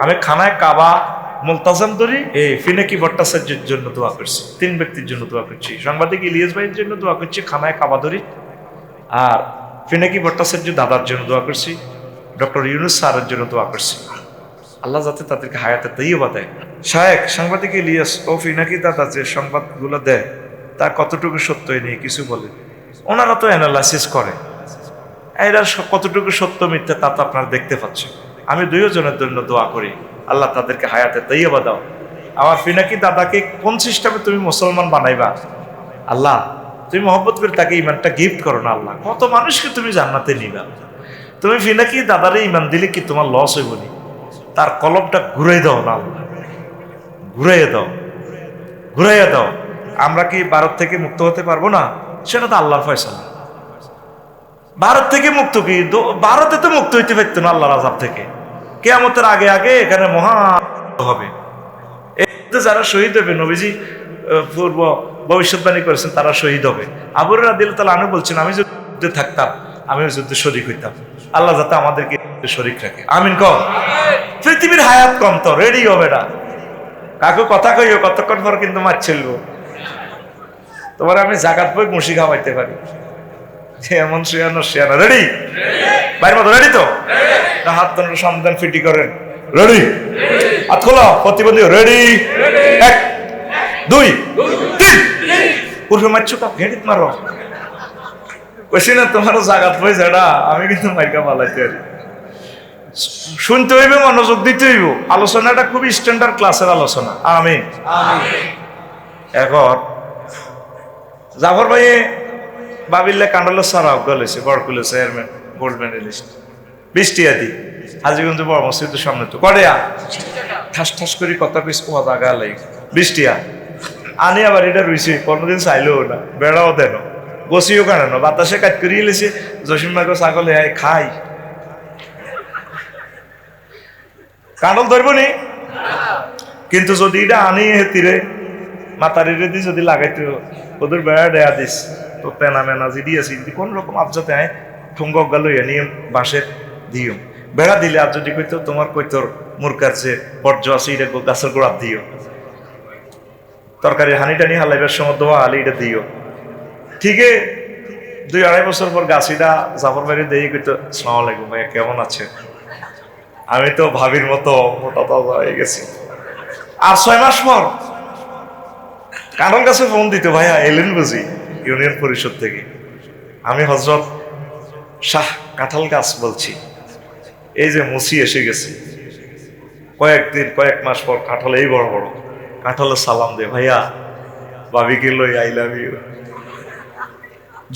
আমি খানায় কাবা মুলতাজাম ধরি এই ফিনাকি ভট্টাচার্যের জন্য দোয়া করছি, 3 ব্যক্তির জন্য দোয়া করছি। সাংবাদিক ইলিয়াস ভাইয়ের জন্য দোয়া করছি, খানায় কাবা ধরি। আর ফিনাকি ভট্টাচার্য দাদার জন্য দোয়া করছি, ডক্টর ইউনুস স্যারের জন্য দোয়া করছি। আল্লাহ যাতে তাদেরকে হায়াতে তৈয়বা দেয়। শায়েখ সাংবাদিক ইলিয়াস ও ফিনাকি দাদা যে সংবাদগুলো দেয় তা কতটুকু সত্য নিয়ে কিছু বলে, ওনারা তো অ্যানালাইসিস করে, এরা কতটুকু সত্য মিথ্যা তা তো আপনারা দেখতে পাচ্ছেন। আমি 2 জনের জন্য দোয়া করি, আল্লাহ তাদেরকে হায়াতে তৈয়বা দাও। আমার ফিনাকি দাদাকে কোন সিস্টেমে তুমি মুসলমান বানাইবা আল্লাহ, তুমি মহব্বত করে তাকে ইমানটা গিফট করো না আল্লাহ। কত মানুষকে তুমি জান্নাতে নিবা, তুমি ফিনাকি দাদারে ইমান দিলে কি তোমার লস হইব নি? তার কলমটা ঘুরাই দাও না আল্লাহ, ঘুরাইয়া দাও, ঘুরাইয়া দাও। আমরা কি ভারত থেকে মুক্ত হতে পারবো না? সেটা তো আল্লাহর ফয়সালা। ভারত থেকে মুক্ত কি, ভারতে তো মুক্ত হইতে পারতো না আল্লাহর আযাব থেকে। কিয়ামতের আগে আগে এখানে মহা হবে। যারা শহীদ হবে, নবীজি পূর্ব ভবিষ্যৎবাণী করেছেন তারা শহীদ হবে। আবু হুরায়রা রাদিয়াল্লাহু তাআলা আনহু বলছেন, আমি যদি যুদ্ধে থাকতাম আমি যুদ্ধে শরীক হইতাম। আল্লাহ যাতে আমাদেরকে শরীক রাখে, আমিন কম। পৃথিবীর হায়াত কম, তো রেডি হবে না। কাকু কথা কইও, কতক্ষণ পর কিন্তু মার ছেলবো তোমার। আমি জাকাত বই মুশি খাওয়াইতে পারি, এমন শিয়ানো রেডি? বাইর মতো রেডি তো? হাত ধরে সন্ধান ফিটি করেন, রেডি? হাত খোলা, প্রতিবন্ধী রেডি? 1 2 3 পুরো মারছো কা ঘেড়িত মারো। কইছি না তোমারও জাগাত বই যেটা, আমি কিন্তু মাইকা পালাইতে পারি। শুনতে হইবে, মনোযোগ দিতে হইব। আলোচনাটা খুবই স্ট্যান্ডার্ড ক্লাসের আলোচনা। আমিন। এখন জাফর ভাই বাবিল্লে কান্ডালো সারা গলেছে, বড়কুলে চেয়ারম্যান, গোল্ড মেডেলিস্ট, 20 টাকা দি হাজীগঞ্জ বড় মসজিদের সামনে তো কড়িয়া ঠাস ঠাস করে কথা পিস কোয়া জায়গা লাগে 20 টাকা আনি। আবার এটা রইছে, কোনোদিন চাইলেও না, বেড়াও দেন, বসিও কেন না, বাতাসে কাজ করিয়ে লেছে। জসিম ভাইকে ছাগলে খাই, কাঁডল ধরবো নি। কিন্তু যদি এটা আনি হেতিরে মাতারিরে দি যদি লাগাইতে ওদের বেড়া দেয়া দিস তো তেনা মেনা যে দিয়েছি কোন রকম আবজাতে আয় ঠুঙ্গ গালইয়া নিয়ে বাঁশের দিও বেড়া দিলে। আর যদি কইতো তোমার কইতোর মুরকার যে বর্জ্য আছে এটা গাছের গোড়া দিও, তরকারি হানি টানি হালাইবার সময় দোয়া আলি এটা দিও। ঠিক 2-2.5 বছর পর গাছিটা জাফর বাড়ি দিয়ে কইতো, আসসালামু আলাইকুম ভাইয়া কেমন আছে? আমি তো ভাবির মতো মোটা তাজা হয়ে গেছি। আর 6 মাস পর কাঁঠাল গাছে ফোন দিত, ভাইয়া এলেন বুঝি ইউনিয়ন পরিষদ থেকে? আমি হযরত শাহ কাঁঠাল গাছ বলছি, এই যে মুসি এসে গেছে। কয়েক মাস পর কাঁঠাল এই বড় বড় কাঁঠালের সালাম দে, ভাইয়া ভাবিকে লই আই লাভ ইউ।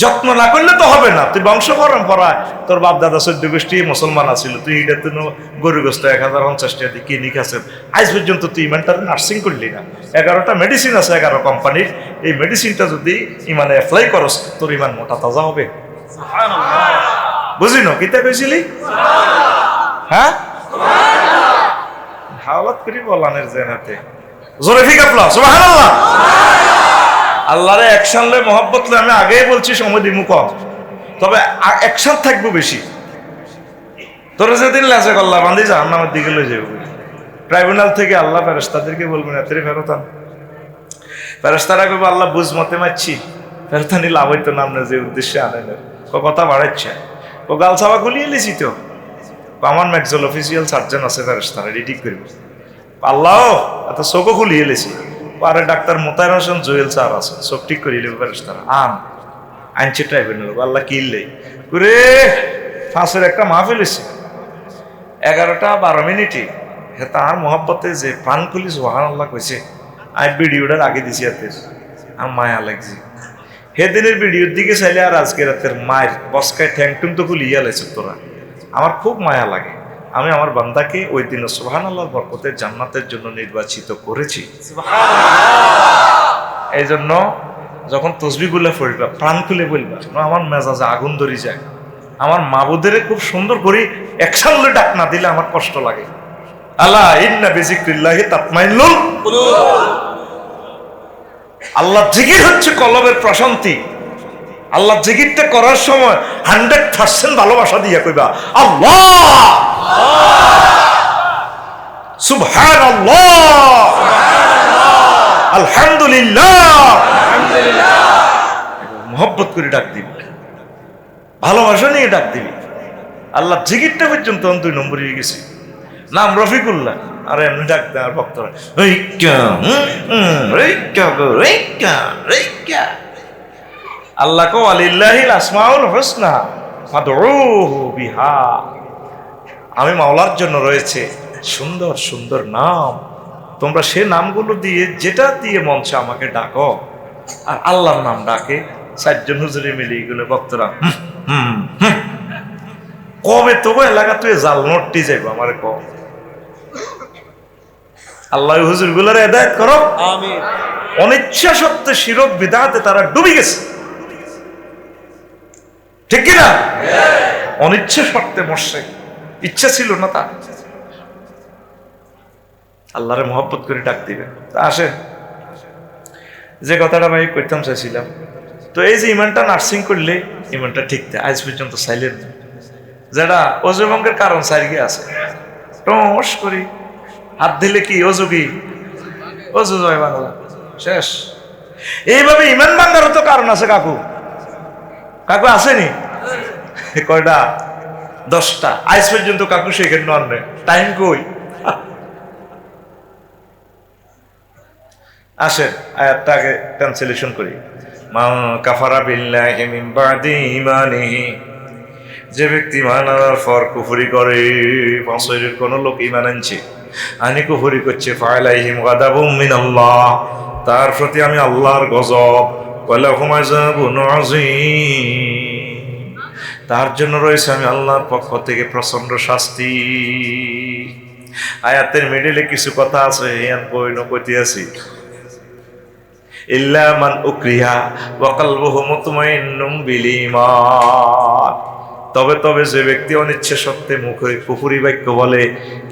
যত্ন না করলে তো হবে না। তুই বংশ পরম্পরায় তোর বাপ দাদা 14 গোষ্ঠী মুসলমান আছিল, তুই এটা তো গরু গোস্ত 1050 টাকা দিয়ে কিনি খাচ্ছেন। আজ পর্যন্ত তুই ইমানটার নার্সিং করলি না। 11টা মেডিসিন আছে 11 কোম্পানির, এই মেডিসিনটা যদি ইমানে অ্যাপ্লাই করস তোর ইমান মোটা তাজা হবে। বুঝিনো কিতা কইছিলি? হ্যাঁ হাওলাত করি বলানের জেনাতে জোরে ঠিক আপলা সুবহানাল্লাহ। আল্লাহরে অ্যাকশন লে মহব্বত লে, আমি আগেই বলছি সময় দিমু কম, তবে অ্যাকশন থাকবো বেশি। তোরা যেদিন লাজে গল্লা বান্ধি জাহান্নামের দিকে লয়ে যাবে। ট্রাইব্যুনাল থেকে আল্লাহ ফেরেশতাদেরকে বলবেন এত ফেরতান। ফেরেশতারা কইবো আল্লাহ বুঝ মতে মারছি, ফেরতানি লাভ হইতো না, আমরা যে উদ্দেশ্যে আনেন কথা বাড়াচ্ছে। ও গাল ছাওয়া গুলিয়ে লিছি তো, আমার ম্যাক্সল অফিসিয়াল সার্জন আছে ফেরেশতারা রিডিক করব। আল্লাহ এত চোখও খুলিয়ে লেছি। আরে ডাক্তার মোতায়ের হোসেন জুয়েল স্যার আছে, চোখ ঠিক করিলে ফেরেশতারা আনছে ট্রাইব্যুনাল। আল্লাহ কিনলে করে ফাঁসের একটা মাহফিল হয়েছে 11টা 12 মিনিটে। হ্যাঁ তার মহব্বতে যে প্রাণ খুলি সুবহানাল্লাহ কইছে, আমি ভিডিওটার আগে দিছি হাতে, আমার মায়া লাগছে। সেদিনের ভিডিওর দিকে চাইলে আর আজকে রাতের মায়ের বসকায় ঠ্যাংটুং তো খুলিয়া লেছে তোরা। আমার খুব মায়া লাগে। আমি আমার বান্দাকে ওই দিন সুবহানাল্লাহর বরকতে জান্নাতের জন্য নির্বাচিত করেছি। এই জন্য যখন তসবিহগুলো পড়বা প্রাণ খুলে বলবা, আমার মেজাজে আগুন ধরে যায়। আমার মাবুদের খুব সুন্দর করে একসাথে ডাক না দিলে আমার কষ্ট লাগে। আল্লাহ ইন্না বিযিকরিল্লাহি তাতমাইন্নুল কুলুব। আল্লাহ জিকির হচ্ছে কলবের প্রশান্তি। আল্লাহ জিকিরটা করার সময় 100% ভালোবাসা দিয়া কইবা আল্লাহ। সুবহানাল্লাহ, আলহামদুলিল্লাহ, মোহব্বত করে ডাক দিবি, ভালোবাসা নিয়ে ডাক দিবি। আল্লাহ জিকিরটা পর্যন্ত 2 নম্বর হয়ে গেছে। নাম রফিকুল্লাহ, আর এমনি ডাক দেয় আর ভক্তরা আল্লাহ কো আলিল্লাহিল আসমাউল হুসনা ফাদউহু বিহা। আমি মাওলার জন্য রয়েছে সুন্দর সুন্দর নাম, তোমরা সে নামগুলো দিয়ে যেটা দিয়ে মঞ্চে আমাকে ডাকো। আর আল্লাহর নাম ডাকে 4 জন হুজুরে মিলে এগুলো ভক্তরা কবে তবু এলাকা তুই জাল নোটটি যাইব আমার ক আল্লাহ হুজুর গুলার হেদায়েত করো, আমিন। অনিচ্ছা সত্ত্বে শিরক বিদআতে তারা ডুবে গেছে, ঠিক কি না? অনিচ্ছা সত্ত্বে মরছে, ইচ্ছা ছিল না তার। আল্লাহরে মহব্বত করে ডাক দিবেন। আসেন, যে কথাটা আমি করতাম চাইছিলাম, তো এই যে ইমানটা নার্সিং করলে ইমানটা ঠিক থাকে। আজ পর্যন্ত সাইলেন্ট, যেটা অজুভঙ্গের কারণ সাইডে আছে, টস করি হাত দিলে কি অজু, কি অজু জয় বাংলা শেষ। এইভাবে ইমান ভাঙ্গারও তো কারণ আছে। কাকু কাকু আসেনি কয়টা? 10টা। আজ পর্যন্ত কাকু সেখানে নন, টাইম কই? আসেন আয়াতটাকে ট্রান্সলেশন করি। মান কাফারা বিল্লাহি মিন বাদি ঈমানিহি, যে ব্যক্তি ঈমান আনার পর কুফরি করে, বছরের কোন লোক ঈমান আনছে আনি কুফরি করছে, ফালাইহিম গাদাবুম মিনাল্লাহ, তার প্রতি আমি আল্লাহর গজব, ওয়ালাহুম আযাবুন আযীম, তার জন্য রয়েছে আমি আল্লাহর পক্ষ থেকে প্রচন্ড শাস্তি। আয়াতের মিডলে কিছু কথা আছে, ইয়ান কইনো কইতে আছি। ইল্লা মান উকরিহা ওয়া কলবুহু মুতমাইন্নুম বিল ঈমান, তবে তবে যে ব্যক্তি অনিচ্ছা সত্ত্বে মুখে কুফরি বাক্য বলে,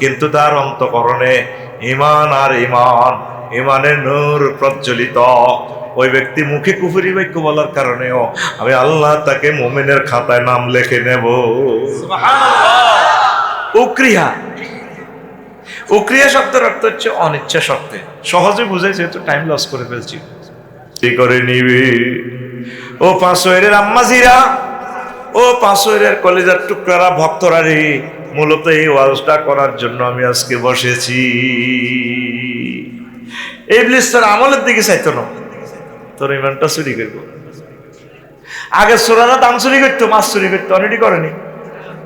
কিন্তু তার অন্তঃকরণে ঈমান আর ঈমান, ঈমানের নূর প্রজ্বলিত, ওই ব্যক্তি মুখে কুফরি বাক্য বলার কারণেও আমি আল্লাহ তাকে মুমিনের খাতায় নাম লিখে নেব। সুবহানাল্লাহ। উকরিহা, উকরিহা শব্দের অর্থ হচ্ছে অনিচ্ছা সত্ত্বে। সহজে বুঝাই, যেহেতু টাইম লস করে ফেলছি। কি করে নিবি ও পাঁচয়ের আম্মাজিরা, ও পাঁচয়ের কলেজার টুকরারা, ভক্তরা রে, মূলত এই ওয়াজটা করার জন্য আমি আজকে বসেছি। ইবলিস তার আমলের দিকে চাইতো না, তোর ইমানটা চুরি করবো। আগে চোরারা দাম চুরি করতো, মাছ চুরি করতো, অনেকটি করেনি।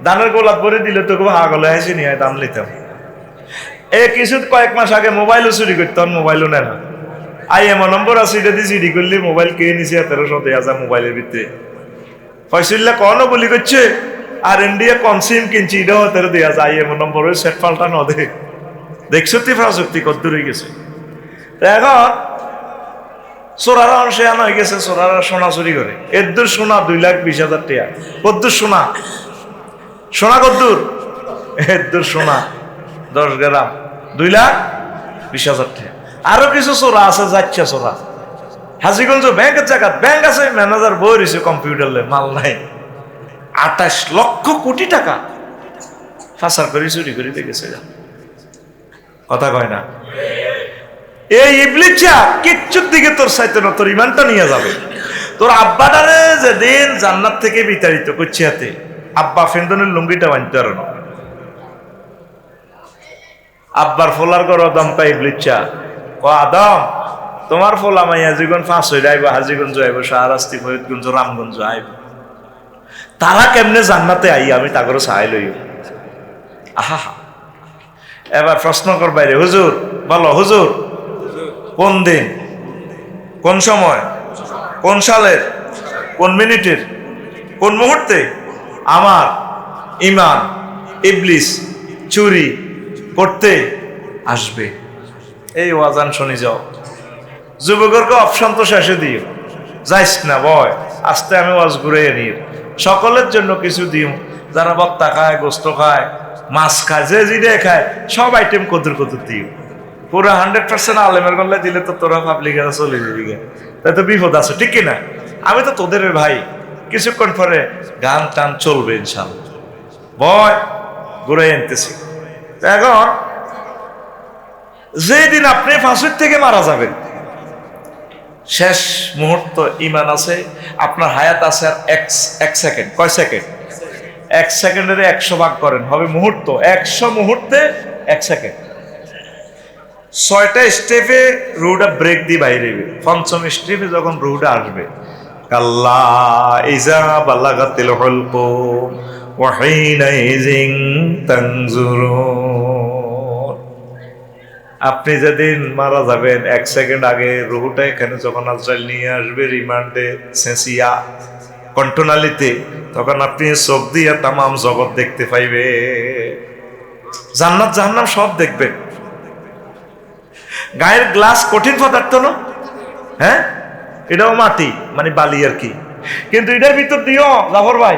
দানের গোলাপ ভরে দিলে তো খুব হাগলে হাসি নিয়ে দাম নিতাম। কিছু কয়েক মাস আগে মোবাইলও চুরি করতো, মোবাইলও নেয় না। আইএমও নম্বর আছে, এটা দিয়ে চুরি করলে মোবাইল কে নিছে 1310,000 মোবাইলের ভিতরে। ফয়সুল্লাহ কনও বলি করছে, আর ইন্ডিয়া কোন সিম কিনছি, এটাও 13,000। আইএমও নম্বর ওই সেট পাল্টা ন দে, দেখছো তুই প্রযুক্তি কত দূর হয়ে গেছে। এখন চোরারা অংশে আনা হয়ে গেছে, চোরারা সোনা চুরি করে। এর সোনা 2,20,000 টাকা। কদ্দুর সোনা, সোনা কদ্দুর? এর সোনা 10 গ্রাম, 2,20,000 টাকা। আরো কিছু চোরা আছে, যাচ্ছে চোরা। হাজিগঞ্জ ব্যাংকের জায়গা, ব্যাংক আছে, ম্যানেজার বই রয়েছে কম্পিউটার, মাল নাই। 28 লক্ষ কোটি টাকা ফাঁসার করে চুরি করে দেখেছে। কথা কয় না? এই ইবলিসা কিচ্ছুর দিকে তোর চাইতে না, তোর ইমানটা নিয়ে যাবে। তোর আব্বাটারে যেদিন জান্নাত থেকে বিতাড়িত করছে হাতে, আব্বা ফেন্দনের লুঙ্গিটা বানতে পারে না। আব্বার ফোলার গড় দম পাই ইবলিসা, ও আদম তোমার ফোলা মাইয়া জীবন 5 হয়ে যাইব, হাজিগঞ্জ আইব, শাহরাস্তি, ফরিদগঞ্জ, রামগঞ্জ আইব। তারা কেমনে জান্নাতে আই আমি তাগর চাই লই। আহা, এবার প্রশ্ন কর বাইরে, হুজুর বলো, হুজুর কোন দিন, কোন সময়, কোন সালের, কোন মিনিটের, কোন মুহূর্তে আমার ইমান ইবলিস চুরি করতে আসবে? এই ওয়াজান শুনি যাও। যুবককে অপশন তো শেষে দিও, যাইস না বয়, আস্তে আমি ওয়াজ ঘুরে নিয়ে সকলের জন্য কিছু দিও। যারা বত্তা খায়, গোস্ত খায়, মাছ খায়, যে জিরে খায়, সব আইটেম কদুর কদুর দিও। পুরো 100% আলেমের গল্লা দিলে তো তোরা পাবলিকেরা চলে যাবি, তাই তো বিপদ আছে, ঠিক কিনা? আমি তো তোদের ভাই, কিছুক্ষণ পরে গান টান চলবে ইনশাল্লাহ। বয় ঘুরে আনতেছি। এখন যেদিন আপনি ফাঁসির থেকে মারা যাবেন, শেষ মুহূর্ত ইমান আছে, আপনার হায়াত আছে আর এক সেকেন্ড। কয় সেকেন্ড? 1 সেকেন্ডের 100 ভাগ করেন, হবে মুহূর্ত। 100 মুহূর্তে 1 সেকেন্ড। 6টা স্টেপে রুহটা ব্রেক দিয়ে বাইরে। 5ম স্টেপে যখন রুহটা আসবে, কাল্লা ইজা বালাগাতিল হুলকুম ওয়া হিনা ইযিন তানজুরুন। আপনি যেদিন মারা যাবেন 1 সেকেন্ড আগে রুহটা এখানে যখন আজরাইল নিয়ে আসবে রিমান্ডে সেন্সিয়া কণ্ঠনালীতে, তখন আপনি চোখ দিয়ে তামাম জগৎ দেখতে পাইবে, জান্নাত জাহান্নাম সব দেখবেন। গায়ের গ্লাস কঠিন পদার্থ না? হ্যাঁ, এটাও মাটি মানে বালি আর কি, কিন্তু এটার ভিতর দিয়েও জাফর ভাই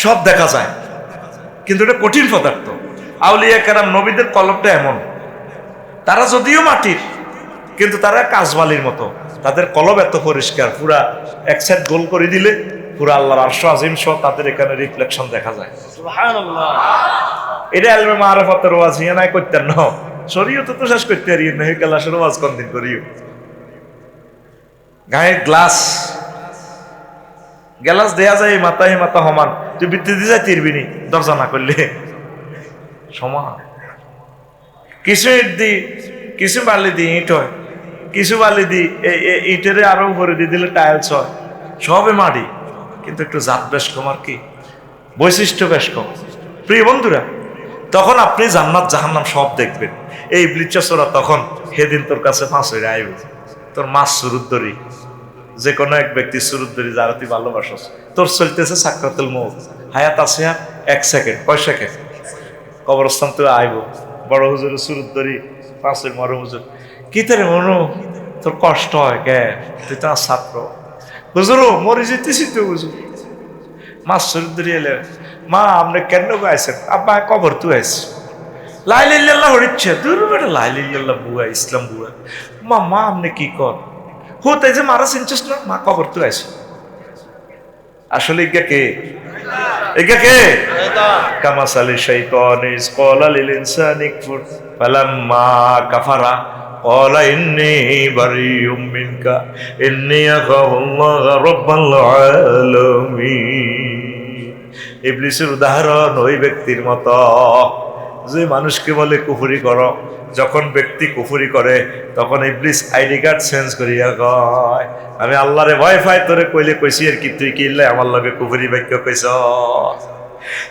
সব দেখা যায়, কিন্তু এটা কঠিন পদার্থ। আউলিয়া কেরাম নবীদের কলবটা এমন, তারা যদিও মাটির কিন্তু তারা কাজবালির মতো, তাদের কলব এত পরিষ্কার, পুরা এক সাইড গোল করে দিলে পুরা আল্লাহর আরশ আজিম সহ তাদের এখানে রিফ্লেকশন দেখা যায়। সুবহানাল্লাহ। এটা আলমে মারিফাতের ওয়াজ হিয়া নাই করতেন না, শরীয়ত তো শেষ করতে পারি না, হে ক্লাসের ওয়াজ কোন দিন করিও। গায়ে গ্লাস গ্লাস দেয়া যায় মাথায় মাথা সমান, তুই বৃত্তি দিয়ে যাই তিরবিনি দরজা না করলে সমান। কিছু ইট দি, কিছু বালি দি ইট হয়, কিছু বালি দি ইটের আরো উপরে দিয়ে দিলে টাইলস হয়, সবে মাটি, কিন্তু একটু জাত বেশ কম আর কি, বৈশিষ্ট্য বেশ কম। প্রিয় বন্ধুরা, তখন আপনি জান্নাত জাহান্নাম সব দেখবেন। এই ব্লিচাসোরা তখন সেদিন তোর কাছে ফাঁস হয়ে আইবে, তোর মাছ সুরুত ধরি, যে কোনো এক ব্যক্তি সুরুত ধরি যারা তুই ভালোবাসস, তোর চলতেছে সাকরাতুল মউত, হায়াত আছে আর 1 সেকেন্ড। কয় সেকেন্ড? কবরস্থান তুই আইব, বড় হুজুর সুরুত ধরি ফাঁসের মরম হুজুর, কি তোরে মনু তোর কষ্ট হয় কে, তুই তো ছাত্র হুজুর মরে যেতেছি তো হুজুর। মাছ সুরুত ধরি এলে, মা আপনি কেন গাইছেন? আব্বা কবর তুই আইস, লাইলিল্লাহ হরিচ্ছে দূর বেটা, লাইলিল্লাহ বুয়া ইসলাম বুয়া। মা আপনি কি কর হতে যে মারা চিনছিস না? মা কবর তুই আইস। আসলে ইজ্ঞা কে? ইজ্ঞা কে? কামাসালি শাইতানিস ক্বালা লিল ইনসানি কুফর ফালাম্মা কাফারা ক্বালা ইন্নী বারিউম মিনকা ইন্নী আখাফুল্লাহ রাব্বাল আলামিন। ইবলিসের উদাহরণ ওই ব্যক্তির মতো যে মানুষকে বলে কুফরি করো, যখন ব্যক্তি কুফরি করে তখন ইবলিস আইডি কার্ড চেঞ্জ করিয়া কয়, আমি আল্লাহরে ভয় পাই, তোরে কইলে কইছি আর কি, তুই কি আমার লগে কুফরি বাক্য কইছ।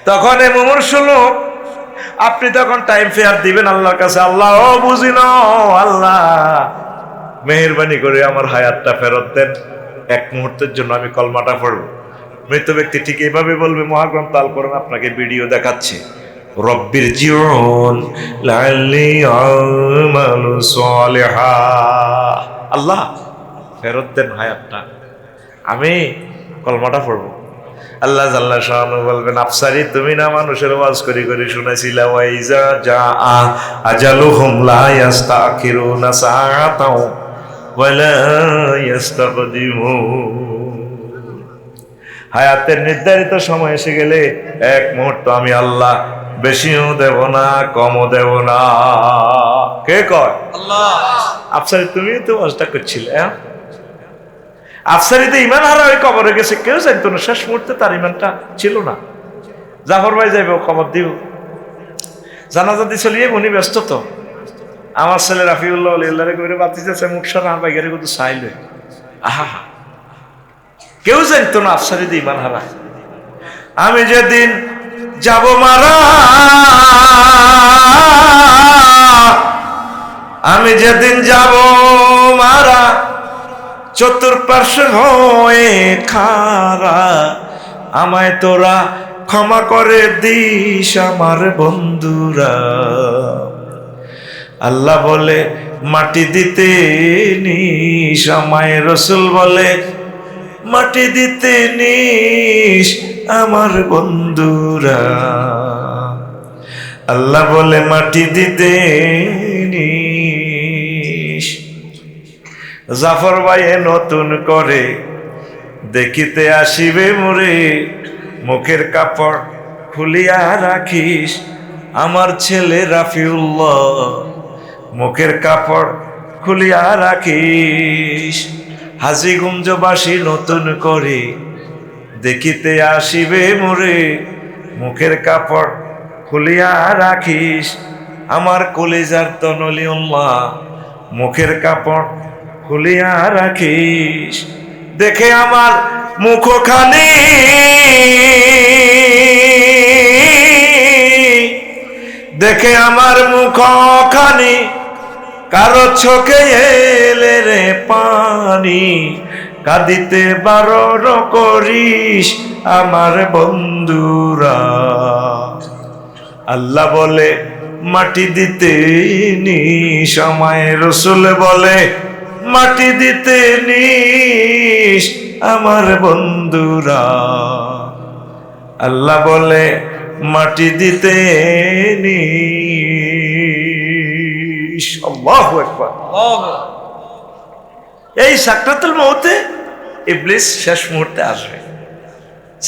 তখন এ মুমূর্ষু লোক, আপনি তখন টাইম ফেয়ার দিবেন আল্লাহর কাছে, আল্লাহ ও বুঝি না, আল্লাহ মেহেরবানি করে আমার হায়াতটা ফেরত দেন, 1 মুহূর্তের জন্য আমি কলমাটা পড়ব। মৃত ব্যক্তি ঠিক এইভাবে বলবে, মহাগ্রন্থ আল কোরআন আপনাকে ভিডিও দেখাচ্ছে, রব্বির জিউন লাআল্লি আমালু সালিহা, আল্লাহ ফেরত দেন হায়াতটা, আমি কলমাটা পড়ব। আল্লাহ জাল্লা শাআনু বলবেন, আফসারি তুমি না মানুষের ওয়াজ করি করি শুনাইছিলা, ওয়াইজা জাআ আজালুহুম লা ইস্তাখিরুনা সাআতাও ওয়ালা ইস্তাকদিমুন। হায়াতের নির্ধারিত সময় এসে গেলে 1 মুহূর্ত আমি আল্লাহ বেশিও দেব না কমও দেব না। কে কয়? আল্লাহ। আফসারি তুমি তো ওয়াজটা করছিলে, আফসারিতে ইমান হারা ওই কবরে গেছে, কেউ জানতো না, শেষ মুহূর্তে তার ইমানটা ছিল না। জাফর ভাই যাইব খবর দিব, জানাজা দিয়ে চলিয়ে উনি ব্যস্ত তো, আমার ছেলে রাফিউল্লাহ আল্লাহরে করে বাতি যাচ্ছে মুখ সারা আর বাইরে কিন্তু চাইলে, আহা কেউ জানতো না আফসারিতে ইমান হারা। আমি যেদিন যাব মারা, আমি যেদিন যাব মারা, চতুর্পার্শ্ব হয়ে খারা, আমায় তোরা ক্ষমা করে দিস আমার বন্ধুরা। আল্লাহ বলে মাটি দিতে নিস, আমায় রসুল বলে মাটি দিতে নিস আমার বন্ধুরা। আল্লাহ বলে মাটি দিতে নিস। জাফর ভাই নতুন করে দেখিতে আসিবে মোরে, মুখের কাপড় খুলিয়া রাখিস আমার ছেলে রাফিউল্লাহ, মুখের কাপড় খুলিয়া রাখিস, হাজিগঞ্জবাসী নতুন করে দেখিতে আসিবে মোরে। মুখের কাপড় খুলিয়া রাখিস, আমার কলিজার তনলিউল্লাহ, মুখের কাপড় খুলিয়া রাখিস। দেখে আমার মুখখানি, দেখে আমার মুখখানি, কারো চোখে এলে রে পানি, কাঁদিতে বারণ করিস আমার বন্ধুরা। আল্লাহ বলে মাটি দিতে নিস, আমায় রসুল বলে মাটি দিতে নিস আমার বন্ধুরা। আল্লাহ বলে মাটি দিতে নিস। আল্লাহু আকবার। এই সাকরাতুল মউতে ইবলিস শেষ মুহূর্তে আসবে।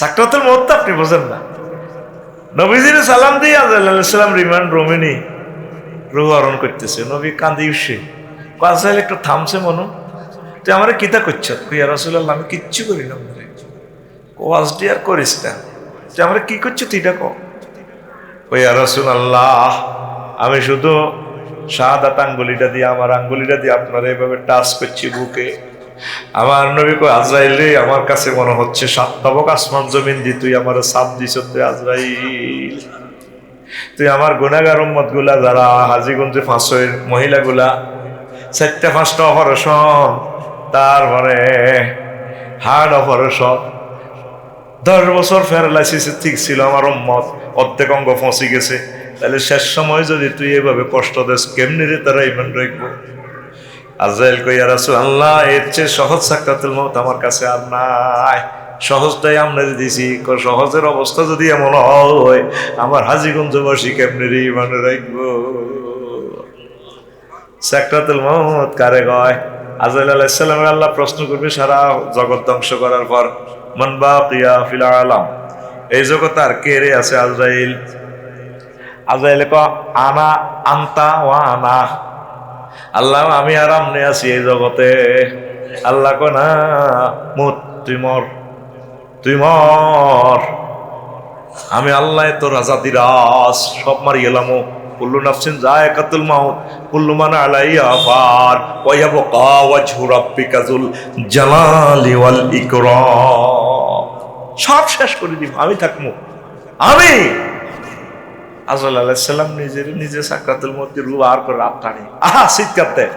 সাকরাতুল মউত আপনি বোঝেন না। নবীজির সালাম দিয়ে আজরাইল আলাইহিস সালাম রিমান্ড রুমে রূহ হরণ করতেছে। নবী কাঁদি উঠছে, আজরাইল একটু থামছে, মনো তুই আমার কিতা করছ? ইয়া রাসূলুল্লাহ, আমি কিচ্ছু করি না। ওয়াজ দিয়ে আর করিস না, তুই আমরা কি করছো তুই এটা কও। ইয়া রাসূলুল্লাহ, আমি শুধু শাহাদাত আঙ্গুলিটা দিয়ে, আমার আঙ্গুলিটা দিয়ে আপনার এইভাবে টাচ করছি বুকে। আমার নবী কয়, আজরাইল রে, আমার কাছে মনে হচ্ছে 7 তবক আসমান জমিন দি তুই আমার সাপ দিছ। তুই আজরাইল, তুই আমার গুনাহগার উম্মত গুলা, যারা হাজীগঞ্জে ফাঁসের মহিলাগুলা 4টা-5টা অপারেশন, তারপরে হার্ট অপারেশন, 10 বছর প্যারালাইসিস ঠিক ছিল আমার উম্মত, অর্ধেক অঙ্গ ফসি গেছে। তাহলে শেষ সময় যদি তুই এভাবে কষ্ট দেস, কেমনি রে তারা ইমান রাখবো? আজরাইল কই, ইয়া রাসূলুল্লাহ, এর চেয়ে সহজ সাকরাতুল মউত আমার কাছে আর নাই। সহজটাই আপনার দিছি। সহজের অবস্থা যদি এমন হয়, আমার হাজীগঞ্জবাসী কেমনি রে ইমান রাখবো? সাকরাতুল মউত কারে কয়? আজরাইল আলাইহিস সালামের আল্লাহ প্রশ্ন করবে সারা জগৎ ধ্বংস করার পর, মান বাকিয়া ফিল আলাম, এই জগতে আর কে রে আছে? আজরাইল। আজরাইল কয়, আনা আনতা ওয়া আনা। আল্লাহ, আমি আর আমনে আছি এই জগতে। আল্লাহ কয়, না, মুত, তুই মর, তুই মর। আমি আল্লাহ তোর আজাদিরাজ সব মারি গেলাম। কুল্লু নাফসিন যায়কাতুল মাউত, কুল্লু মান আলাইহা ফান, ওয়া ইয়াবকা ওয়াজহু রাব্বিকা যুল জালালি ওয়াল ইকরাম। সব শেষ করে দিব, আমি থাকবো, আমি। আজরাইল আলাইহিস সালাম নিজে সাকরাতুল মউতে রূহ আর করে রাত টানি, আহা চিৎকার দেয়,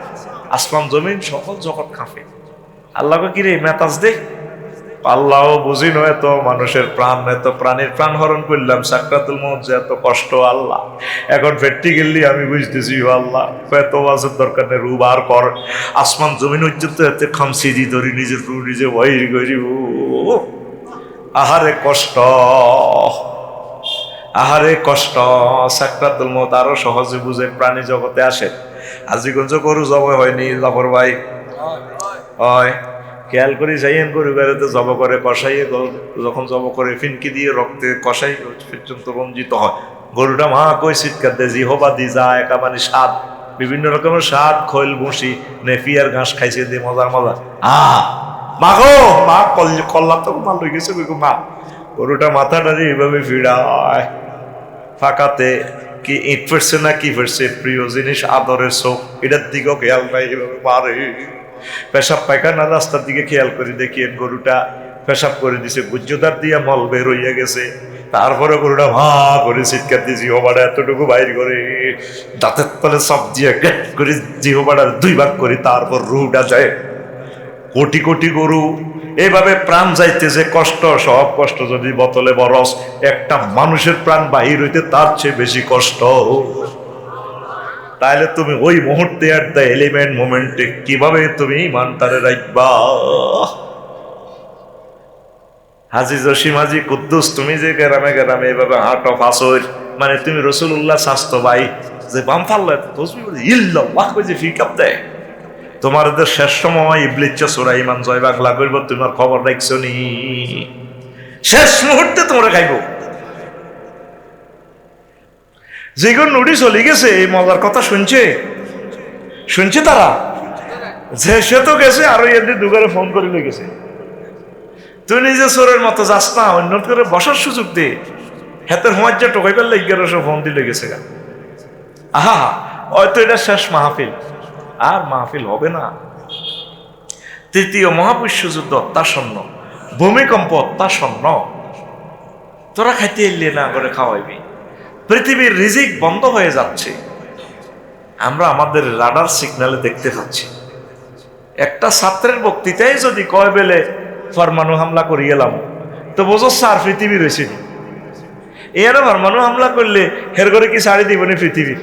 আসমান জমিন সকল জগৎ কাঁপে। আল্লাহকে কি রে মেতাজ দে? আল্লাহ বুঝি নয়, এত মানুষের প্রাণ, এত প্রাণীর প্রাণ হরণ করলাম, সাকরাতুল মউত যে এত কষ্ট। আল্লাহ এখন প্র্যাকটিক্যালি আমি বুঝতেছি, আল্লাহ এত ওয়াজের দরকার নেই, রূহ বার কর। আসমান জমিন পর্যন্ত এত খামসি দি ধরি, নিজের রূহ নিজে বহির করি। আহারে কষ্ট, আহারে কষ্ট। সাকরাতুল মউত আরো সহজে বুঝে প্রাণী জগতে আসে। হাজীগঞ্জ গরু জবাই হয়নি জাফর ভাই? হয়। খেয়াল করি যাইয়েন, গরু গাড়িতে জব করে কষাইয়ে, যখন জব করে ফিনকি দিয়ে রক্তে কষাই পর্যন্ত রঞ্জিত হয়। গরুটা মা কই চিৎকার দেয়, জিহবা দি যায় একা, মানে স্বাদ, বিভিন্ন রকমের স্বাদ, খৈল ভুসি নেফিয়ার ঘাস খাইছে দিয়ে মজার মজা। মা গো, মা কল্লা তো মা লই গেছে মা। গরুটা মাথাটা এইভাবে ফিরায়, ফাঁকাতে কি ইট ফেরছে না কি ফেরছে, প্রিয় জিনিস আদরের চোখ, এটার দিকেও খেয়াল নাই, এভাবে মারে। পেশাব পায়খানা রাস্তার দিকে খেয়াল করে দেখিয়েন, গরুটা পেশাব করে দিছে, গুজ্জদার দিয়ে মল বের হইয়া গেছে। তারপরে গরুটা ভা করে চিৎকার দিয়ে জিহবাটা এতটুকু বাইর করে, দাঁতের তলে সব দিয়ে গেট করে জিহবাটা 2 ভাগ করে, তারপর রুহটা যায়। কোটি কোটি গরু এইভাবে প্রাণ যাইতেছে, কষ্ট, সব কষ্ট যদি বোতলে বরস, একটা মানুষের প্রাণ বাহির হইতে তার চেয়ে বেশি কষ্ট। তাহলে তুমি ওই মুহূর্তে আর দ্য এলিমেন্ট মোমেন্টে কিভাবে তুমি ইমানটারে রাখবা? হাজী জসিম হাজী কুদ্দুস, তুমি যে গ্রামে গ্রামে এভাবে হাঁটো ফাঁসর, মানে তুমি রাসূলুল্লাহ স্বাস্থ্য ভাই যে বাম ফাল্লা ইল্লাল্লাহ কই যে ফিকাপ দেয়, তোমার শেষ সময় ইবলিস সূরা ঈমান জয় বাংলা করব, তোমার খবর রাখছো নি? শেষ মুহূর্তে তোমরা খাইবো। যেগুলো নোটিশ চলে গেছে, এই মজার কথা শুনছে, শুনছে তারা যে সে তো গেছে, আরো এদের দুগারে ফোন করে লই গেছে। তুই নিজে চোরের মতো যাস না, অন্য করে বসার সুযোগ দে। হাতের হোমাজ্জা টোকাই পেলে 1100 ফোন দিলে গেছে গা। আহা, হয়তো এটা শেষ মাহফিল, আর মাহফিল হবে না। তৃতীয় মহাবিশ্বযুদ্ধ অত্যাসন্ন, ভূমিকম্প অত্যাসন্ন, তোরা খাইতে এলে না করে খাওয়াইবি। পৃথিবীর রিজিক বন্ধ হয়ে যাচ্ছে, আমরা আমাদের রাডার সিগন্যালে দেখতে পাচ্ছি। একটা ছাত্রের বক্তৃতায় যদি কয় বেলে পরমাণু হামলা করি এলাম, তো বোঝো স্যার পৃথিবী রয়েছে। এর পরমাণু হামলা করলে হের করে কি ছাড়ি দিবনি পৃথিবীর?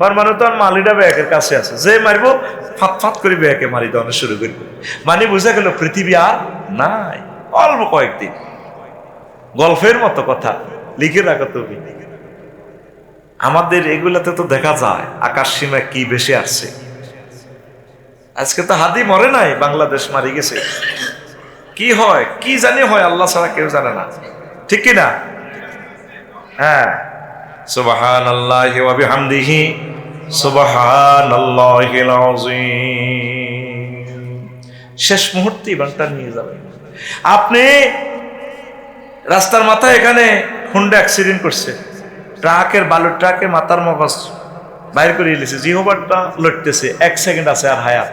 পরমাণু তো আর মালিটা ব্যাগের কাছে আছে, যে মারবো ফাত ফাত করে ব্যাগে মারি দেওয়া শুরু করবো। মানে বুঝা গেল পৃথিবী আর নাই, অল্প কয়েকদিন। গল্পের মতো কথা, লিখে রাখো তুমি। আমাদের এগুলাতে তো দেখা যায় আকাশ সীমা কি বেশি আসছে। আজকে তো হাদি মরে নাই, বাংলাদেশ মারি গেছে। কি হয় কি জানি হয়, আল্লাহ ছাড়া কেউ জানে না, ঠিক কি না? হ্যাঁ, সুবহানাল্লাহি ওয়া বিহামদিহি সুবহানাল্লাহিল আযীম। শেষ মুহূর্তে ইমানটা নিয়ে যাবেন। আপনি রাস্তার মাথায় এখানে হুন্ডা অ্যাক্সিডেন্ট করছে, ট্রাকের বালুর ট্রাকের মাথার মগজ বাইর করে এলেছে, জিহবারটা লড়তেছে, 1 সেকেন্ড আছে আর হায়াত।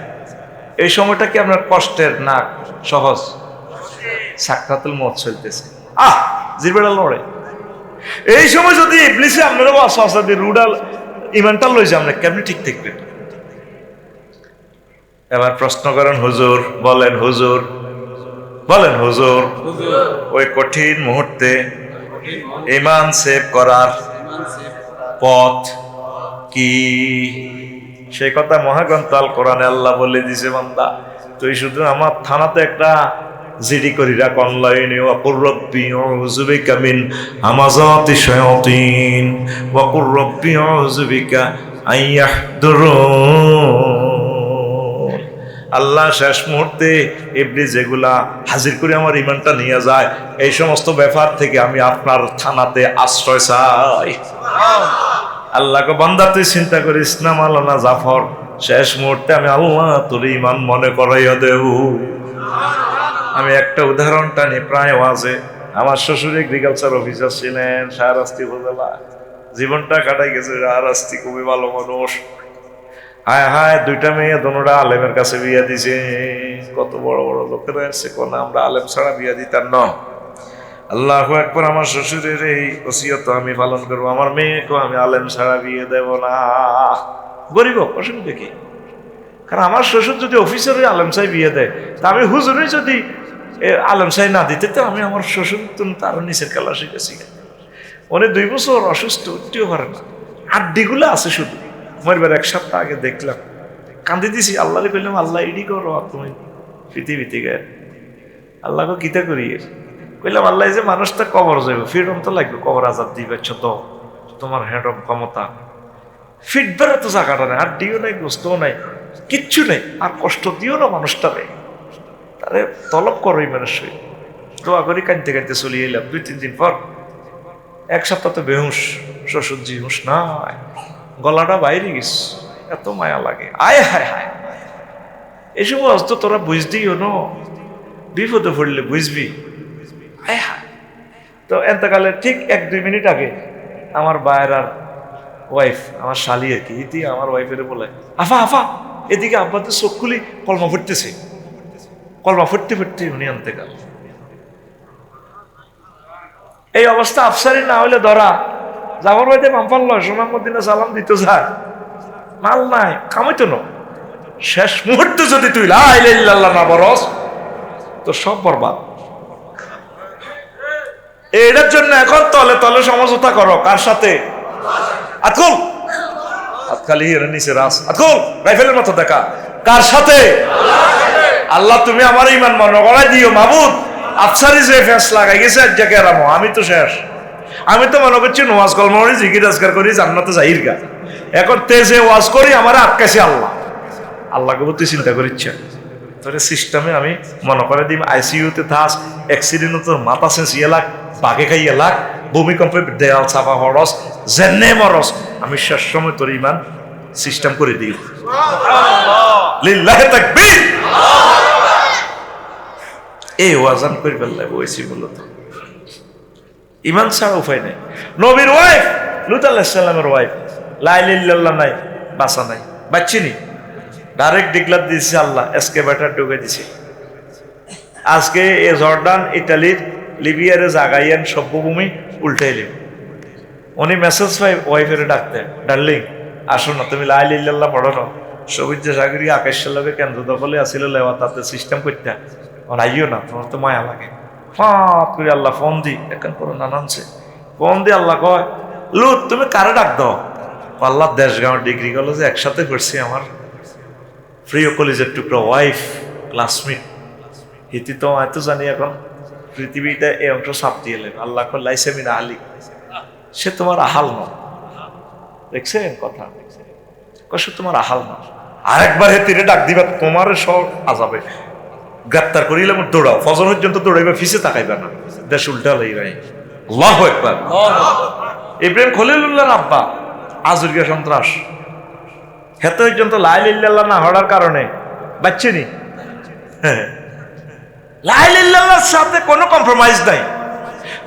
এই সময়টা কি আপনার কষ্টের না সহজ? সাকরাতুল মউত চলতেছে, জিরবেড়া লড়ে। এই সময় যদি ইবলিসে আপনারা ওয়াসওয়াসা দিয়ে রুডাল ইমানটা লই যে আমরা কেমনি ঠিক থাকবেন? এবার প্রশ্ন করেন, হুজুর বলেন, হুজুর বলেন, হুজুর ওই কঠিন মুহূর্তে ঈমান সেভ করার পথ কি? সেই কথা মহাগ্রন্থ আল কোরআনে আল্লাহ বলে দিছে, বান্দা তুই শুধু আমার থানাতে একটা জিডি করি রাখ অনলাইনে, ওয়াকুর রব্বি আউযু বিকা মিন হামাযাতি শায়াতিন ওয়াকুর রব্বি আউযু বিকা আইয়াহদুরুন। আল্লাহ শেষ মুহূর্তে ইবলিস যেগুলা হাজির করে আমার ইমানটা নিয়ে যায়, এই সমস্ত ব্যাপার থেকে আমি আপনার থানাতে আশ্রয় চাই। আল্লাহকে বান্দা তুই চিন্তা করিস না মাওলানা জাফর, শেষ মুহূর্তে আমি আল্লাহ তোর ইমান মনে করাইয়া দেব। আমি একটা উদাহরণটা নিয়ে, প্রায় ওয়াজে আমার শ্বশুর এগ্রিকালচার অফিসার ছিলেন শাহরাস্তি উপজেলা, জীবনটা কাটাই গেছে শাহরাস্তি, খুবই ভালো মানুষ। হায় হায়, 2টা মেয়ে, দোনোটা আলেমের কাছে বিয়া দিছে। কত বড় বড় লোকেরা এসে কোন আমরা আলেম ছাড়া বিয়া দিতাম না। আল্লাহু আকবার। আমার শ্বশুরের এই ওসিয়ত আমি পালন করবো, আমার মেয়েকেও আমি আলেম ছাড়া বিয়ে দেব না। গরিব অসুবিধা কি? কারণ আমার শ্বশুর যদি অফিসারে আলেম সাহেব বিয়ে দেয়, তা আমি হুজুরে যদি আলেম সাহেব না দিতে, তো আমি আমার শ্বশুর তার নিচের খেলা শিখেছি। উনি 2 বছর অসুস্থ, উঠতেও পারে না, আড্ডিগুলো আছে শুধু। মরবার 1 সপ্তাহ আগে দেখলাম, কান্দি দিছি। আল্লাহরে কইলাম, আল্লাহ এডি করো তুমি পৃথিবীতে গে, আল্লাহকে গীতা করিয়ে কইলাম, আল্লাহ যে মানুষটা কবর যাবে, ফ্রিডম তো লাগবে, কবর আজাদ দিবে, ছোট তোমার হেড অফ ক্ষমতা, ফিটবারে তো জায়গাটা নেই, আড্ডিও নাই, গোস্তও নাই, কিচ্ছু নেই, আর কষ্ট দিও না মানুষটা নেই, তারে তলব করো ইমানের সহিত। দোয়া করি কাঁদতে কাঁদতে চলে এলাম। 2-3 দিন পর 1 সপ্তাহ তো বেহুশ, শ্বশুরজি হুঁশ নাই, গলাটা বাইরে গেছে, এত মায়া লাগে। আয় হায় হায়, এসব আজ তো তোরা বুঝদিও ন, বিপদে পড়লে বুঝবি। আয় হায়। তো এতকালে ঠিক 1-2 মিনিট আগে আমার বায়ের আর ওয়াইফ, আমার শালি আর কি, ইতি আমার ওয়াইফের বলে, আফা আফা এদিকে আব্বাদের চোখ খুলি কলমা ফুটতেছে। কলমা ফুটতে ফুটতে উনি আনতে গেল। এই অবস্থা আফসারি না হলে ধরা, যাবার বাড়িতে পাম্পাল লয়, সোনার মদিনা সালাম দিতে যায়, মাল নাই, কামাইতো না। শেষ মুহূর্তে যদি তুই লা ইলাহা ইল্লাল্লাহ না বলস, তো সব বরবাদ। এটার জন্য এখন তলে তলে সমঝোতা করো, কার সাথে? আতকুল আতকালি নিচে রাস, আতকুল রাইফেলের মতো দেখা, কার সাথে? আল্লাহ তুমি আমার ইমান মনে করাই দিও মাবুদ। আফসারি যে ফেস লাগাই গেছে এক জায়গায় রামো, আমি তো শেষ। আমি তো মনে করছি নোয়াজ কলমরি জিকির আজকার করি জান্নাতে যাইর গা, এখন তেজে ওয়াজ করি আমার আটকাছি আল্লাহ। আল্লাহকে তুই চিন্তা করিচ্ছে তোর সিস্টেমে আমি মনে করে দিই আইসিইউতে থাস, অ্যাক্সিডেন্ট তোর মাথা সেঁচিয়ে লাগ, বাঘে খাইয়ে লাগ, ভূমিকম্পে দেয়াল চাপা হরস, জেনে মরস, আমি শেষ সময় তোর ইমান সিস্টেম করে দিও। লিল্লাহি তাকবীর। এই ওয়াজান করে ফেললে বইছি মূলত ইমান ছাড়া উপায় নাই। নবীর ওয়াইফ লুত আলাইহিস সালামের ওয়াইফ, লা ইলাহা ইল্লাল্লাহ নাই, বাঁচা নাই, বাচ্চিনি ডাইরেক্ট ডিক্লার দিয়েছে আল্লাহ, এসকেভেটর ঢুকে দিছে। আজকে এ জর্ডান, ইটালির, লিবিয়ারে জাগাইয়ান সভ্যভূমি উল্টাইলেন। উনি মেসেজ পাই ওয়াইফের ডাকতে, ডার্লিং আসো না, তুমি লা ইলাহা ইল্লাল্লাহ পড়ো না, সবিজ্য সাগরী আকাশের লগে কেন্দ্র দখলে আসিল লেওয়া, তাতে সিস্টেম করতে আইও না, তোমার তো মায়া লাগে। ফাঁপ করে আল্লাহ ফোন দি, এখন করো নানানছে ফোন দি আল্লাহ কয় লুত তুমি কারে ডাক দাও? আল্লাহ দেশগাঁও ডিগ্রি কলেজে একসাথে করছি আমার প্রিয় কলেজের টুকরো ওয়াইফ, ক্লাসমেট, হিতি তো এত জানি এখন পৃথিবীতে এই অংশ সাপ দিয়ে এলেন। আল্লাহ লাইসেমিন আলী, সে তোমার আহাল ন, দেখছেন কথা কষ্ট, তোমার আহাল ন। আরেকবার হেতিরে ডাক দিবা, তোমার সব আজাবে গ্রেপ্তার করিলে দৌড়াও, ফজর পর্যন্ত দৌড়াইবা, ফিসে তাকাইবা না, দেশ উল্টা লই ভাই। আল্লাহু আকবার। ইব্রাহিম খলিলুল্লাহর আব্বা আজুরিয়া সন্ত্রাস, হেত পর্যন্ত লা ইলাহা ইল্লাল্লাহ না হওয়ার কারণে বাচ্চিনি। লা ইলাহা ইল্লাল্লাহর সাথে কোনো কম্প্রোমাইজ নাই।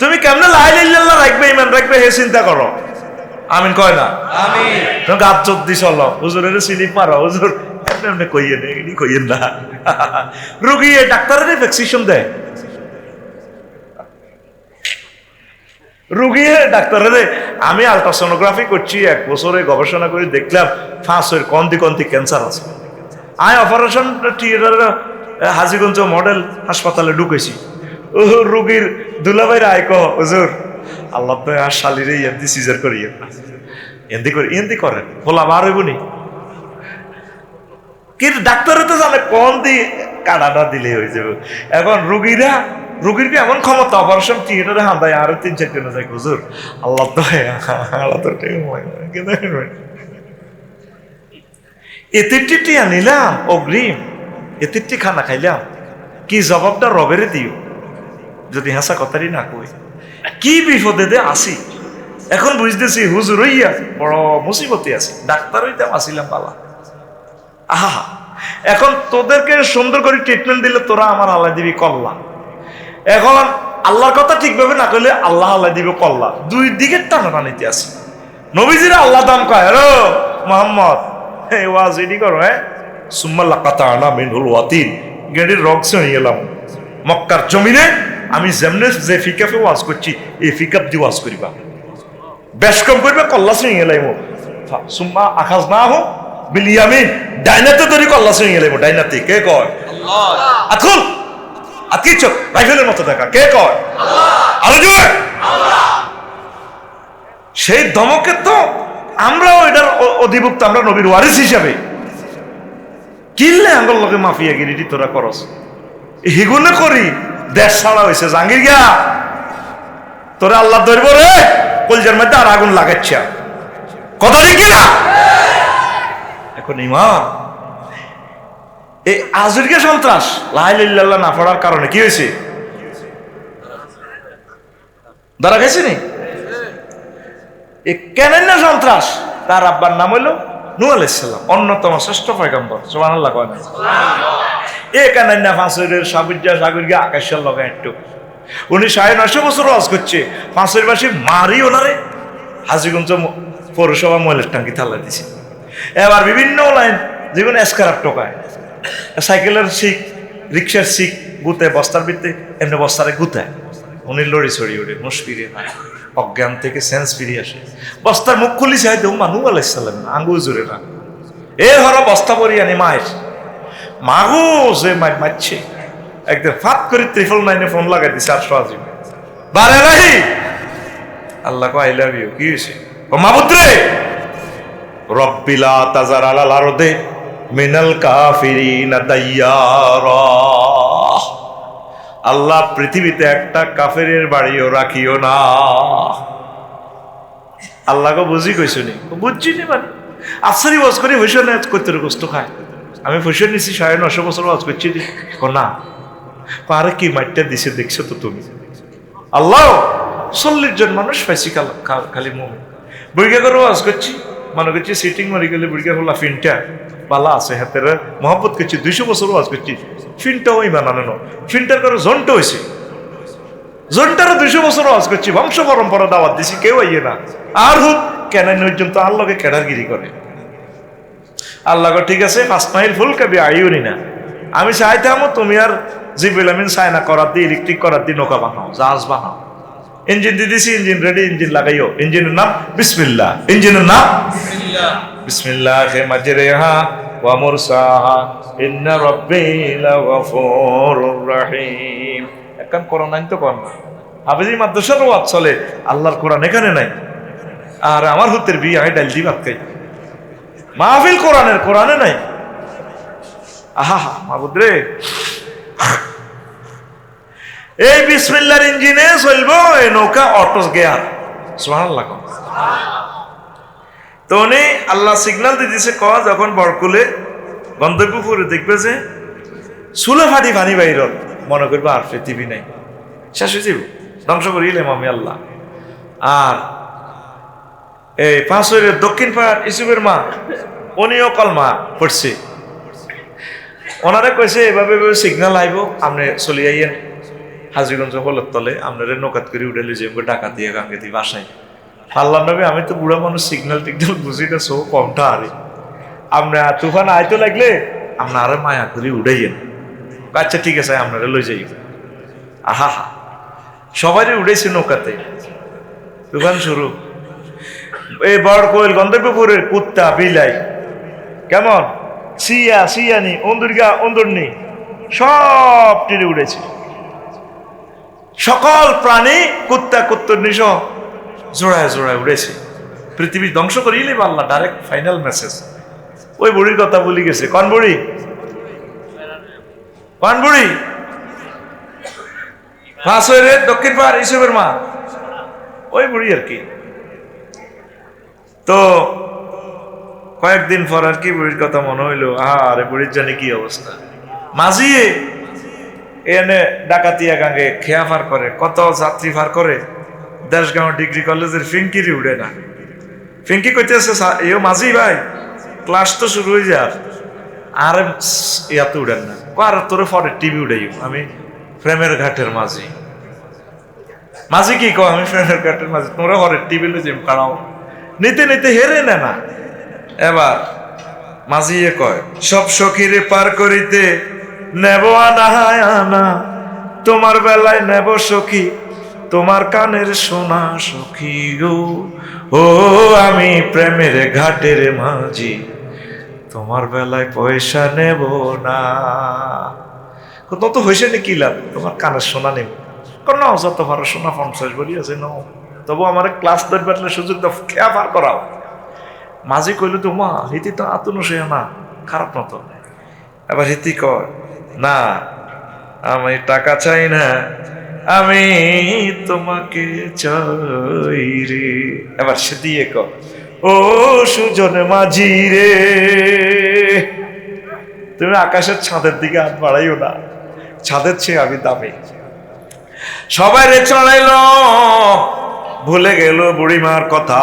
তুমি কেমনে লা ইলাহা ইল্লাল্লাহ রাখবে, ইমান রাখবে, হে চিন্তা করো। আমিন কয় না? আমিন। তুমি গাছ চোখ দি চলো, হুজুরের স্লিপ মারো, হুজুর এমনি কইয়েন, এগুলি কইয়েন না। রোগী ডাক্তারের ভ্যাকসিনেশন দেয়, রোগী ডাক্তারের। আমি আলট্রাসোনোগ্রাফি করছি 1 বছরে, গবেষণা করে দেখলাম ফাঁসের কন্তি কন্তি ক্যান্সার আছে। আমি অপারেশন থিয়েটারে হাজীগঞ্জ মডেল হাসপাতালে ঢুকেছি। ও রোগীর দুলাভাইরা আয় কহ হুজুর আল্লাহ তো আর শালিরে এমনি সিজার করি না, এমনি করে এমনি করেন, খোলা বার হইব নি। কিন্তু ডাক্তারে তো জানে কোন দিয়ে কাটাটা দিলে হয়ে যাবে। এখন রুগীর কি এমন ক্ষমতা, অপারেশন থিয়েটারে হাঁদায় আরো 3-4 জন যায়, হুজুর আল্লাহ তো আল্লাহ তো এতিরটি টিয়া নিলাম অগ্রিম, এতিরটি খানা খাইলাম, কি জবাবটা রবেরে দিও যদি হাসা কথারই না কই। কি বিপদে দে আসি, এখন বুঝতেছি হুজুর হইয়া বড় মুসিবতে আছি, ডাক্তার হইতাম আসিলাম পালা। আহা, এখন তোদেরকে সুন্দর করে ট্রিটমেন্ট দিলে তোরা আমার আল্লাহ দিবি কল্লা। এখন আল্লাহর কথা ঠিকভাবে না করলে আল্লাহ আল্লাহ দিবে কল্লা। দুই দিকের টানাটানিতে আছে। নবীজিরা আল্লাহ দাম কয়, হ্যালো মোহাম্মদ এই ওয়াজ রেডি করো, হ্যাঁ সুম্মাল্লাহ কাতা আনা মিনহুল ওয়াতিন, গেড়ির রক ছিঁড়ে গেলাম মক্কার জমিনে। আমি যেমনে যে ফিকাফে ওয়াজ করছি এই ফিকাপ দিয়ে ওয়াজ করিবা, বেশ কম করবে, কল্লা ছিঁড়ে গেলাম। সুম্মা আখাজ না হোক বিলিয়ামিন, ডাইনাতে তৈরি কল্লা ছিঁড়ে গেলাম। ডাইনাতে কে কয়? আল্লাহ। আকুল আকি চোখ রাইফেলের মতো দেখা, কে কয়? আরো জোরে। সেই ধমকে তো আমরাও এটার অধিভুক্ত, আমরা নবীর ওয়ারিস হিসাবে। কিনলে আঙ্গল লোকে মাফিয়া গিরিটি তোরা করস, হিগুনে করি দেশ ছাড়া হয়েছে জাঙ্গির গিয়া তোরা আল্লাহ ধরবো রে, কলজার মধ্যে আর আগুন লাগাচ্ছা, কথা দেখি না। এখন ইমান এই আজুরকে সন্ত্রাস লা ইলাহা ইল্লাল্লাহ না পড়ার কারণে কি হয়েছে? ধরা গেছে নি? এই কেনেন না সন্ত্রাস, তার আব্বার নাম হইল নূহ আলাইহিস সালাম, অন্যতম শ্রেষ্ঠ পয়গম্বর। সুবহানাল্লাহ কয় না? এ কেনেন না ফাঁসের সাবিজ্জা সাগরকে আকাশের লগা একটু, উনি 950 বছর ওয়াজ করছে, ফাঁসের বাসী মারি ওনারে হাজীগঞ্জ পৌরসভা ময়লার টাঙ্কি থালা দিছে। এবার বিভিন্ন লাইন যেগুলো এসকারার টোকায়, সাইকেলের শিখ, রিক্সার শিখ গুতে বস্তার ভিত্তে এমনি বস্তারে গুতায়, উনি লড়ি ছড়ি ওঠে, হুঁশ ফিরিয়ে না, অজ্ঞান থেকে সেন্স ফিরিয়ে আসে। বস্তার মুখ খুলি চাই দেব নূহ আলাইহিস সালাম, আঙ্গুল জোরে না, এ হর বস্তা পরি আনি মায়ের মাগো যে মারছে। একদম ফাত করে 999 ফোন লাগাই দিছে, 800 আজিম বারে রাহি আল্লাহ কো আই লাভ ইউ। কি হয়েছে? ও মাবুদ্রে রব্বিলা তাজার আলাল আরদে মিনাল কাফিরিনা দাইয়ারা, আল্লাহ পৃথিবীতে একটা কাফেরের বাড়িও রাখিও না। আল্লাহকে বুঝি কইছো নি? বুঝছি নি মানে আফসারি ওয়াজ করি হইছো না করতে কষ্ট খায়। আমি পয়সা নিছি 950 বছর ওয়াজ করছি না, পারে কি মাইটটা দিছে দেখছো তো তুমি। আল্লাহ 40 জন মানুষ পাইছি খালি মুমিন, বইকা করে ওয়াজ করছি, মনে করছি সিটিং মারি গেলে বুড়িকে হলা ফিনটা পালা আছে হাতের মহব্বত করছি 200 বছর ওয়াজ করছি ফিনটাও ইমান আনে না ফিনটার করে জন্ট হয়েছে জন্টারও 200 বছর ওয়াজ করছি বংশ পরম্পরা দাওয়াত দিছি কেউ আইয়ে না আর হুক কেন পর্যন্ত আল্লাহকে কেডারগিরি করে আল্লাহকে ঠিক আছে ফাসমাইল ফুল কবি আইউনি না আমি চাইতাম তুমি আর জিবরিল আমিন সায়না করার দিয়ে ইলেকট্রিক করার দিয়ে নৌকা বানাও জাহাজ বানাও ইঞ্জিন দিয়ে দিছি ইঞ্জিন রেডি ইঞ্জিন লাগাইও ইঞ্জিনের নাম বিসমিল্লাহ ইঞ্জিনের নাম বিসমিল্লাহ মাজরিহা ওয়া মুরসাহা ইন্না রাব্বি লাগফুরুর রহিম একখান কোরআন নাই তো কোন হাফেজি মাদ্রাসার ওয়াজ চলে আল্লাহর কোরআন এখানে নাই আর আমার হুতের বিয়ে হয় ডাল দি ভাত খাই মাহফিল কোরআনের কোরআনে নাই আহা মাবুদ রে এই বিসমিল্লাহর ইঞ্জিনে চলবো এই নৌকা অটো গিয়ার সুবহানাল্লাহ তো উনি আল্লাহ সিগন্যাল দিয়ে দিছে যখন বরকুলে গন্তব্যপুরে দেখবে যে সুলে ফাটি পানি বাইরত মনে করবো আর পৃথিবী নাই শেষ হয়ে যাব ধ্বংস করিলাম আমি আল্লাহ আর এই পাঁচের দক্ষিণ পাড় ইসুফের মা উনিও কলমা পড়ছে ওনারে কইছে এভাবে সিগন্যাল আইব আপনি চলে আইয়েন হাজিগঞ্জ হলের তলে আপনার নৌকাত করে উঠে লিজে ডাকা দিয়ে গাঙ্গে দিয়ে বাসায় আল্লাহ নবী আমি তো বুড়া মানুষ সিগন্যাল টিগন্যাল বুঝি না সো কমটা আরে আপনি তুফান আইতো লাগলে আপনারা মায়া করে উড়াইয়েন আচ্ছা ঠিক আছে আপনারা লই যাই আহা হা সবারই উঠেছে নৌকাতে তুফান শুরু এই বড় কোয়েল গন্তব্যপুরের কুত্তা বিলাই কেমন সিয়ানি অন্দুরগা অন্দুরনি সব টিরে উড়েছে সকল প্রাণী কুত্তা কুত্তরনি সহ জোড়ায় জোড়ায় উড়েছে পৃথিবী ধ্বংস করিলে আল্লাহ ডাইরেক্ট ফাইনাল মেসেজ ওই বুড়ির কথা বলি গেছে কোন বুড়ি ফাঁসের দক্ষিণ পাড় ইসুফের মা ওই বুড়ি আর কি তো কয়েকদিন পর আর কি বুড়ির কথা মনে হইলো আরে বুড়ির জানি কি অবস্থা মাঝিয়ে এনে ডাকাতিয়া গাঙ্গে খেয়া ফার করে কত যাত্রী ফার করে দেশগাঁও ডিগ্রি কলেজের ফিঙ্কিরি উড়ে না ফিঙ্কি কইতেছে এও মাঝি ভাই ক্লাস তো শুরু হয়ে যায় আর ইয়াতে উড়েন না আর তোরে পরে টিভি উড়াই আমি প্রেমের ঘাটের মাঝি কি কো আমি প্রেমের ঘাটের মাঝি তোমরা হরে টিভি লো জিম কাড়াও নিতে নিতে হেরে না এবার মাঝিয়ে কয় সব সখীরে পার করিতে নেব আনা তোমার বেলায় নেব সখী তোমার কানের সোনা সখী গো ও আমি প্রেমের ঘাটের মাঝি তোমার বেলায় পয়সা নেব না তো হয়েছে নাকি লাভ তোমার কানের সোনা নেব নাও যত পারো সোনা 50 বলি আছে নাও তবু আমার ক্লাস ধরবার সুযোগ দাও খেয়া পার করাও মাঝি কইল তো মা হিতি তো আতুন সে না খারাপ মতো এবার হিতি কর না আমি টাকা চাই না আমি তোমাকে চাই রে এবার সে দিয়ে কর ও সুজন মাঝি রে তুমি আকাশের ছাদের দিকে হাত বাড়াইও না ছাদের চেয়ে আমি দামি সবাই রে চড়াইল ভুলে গেল বুড়িমার কথা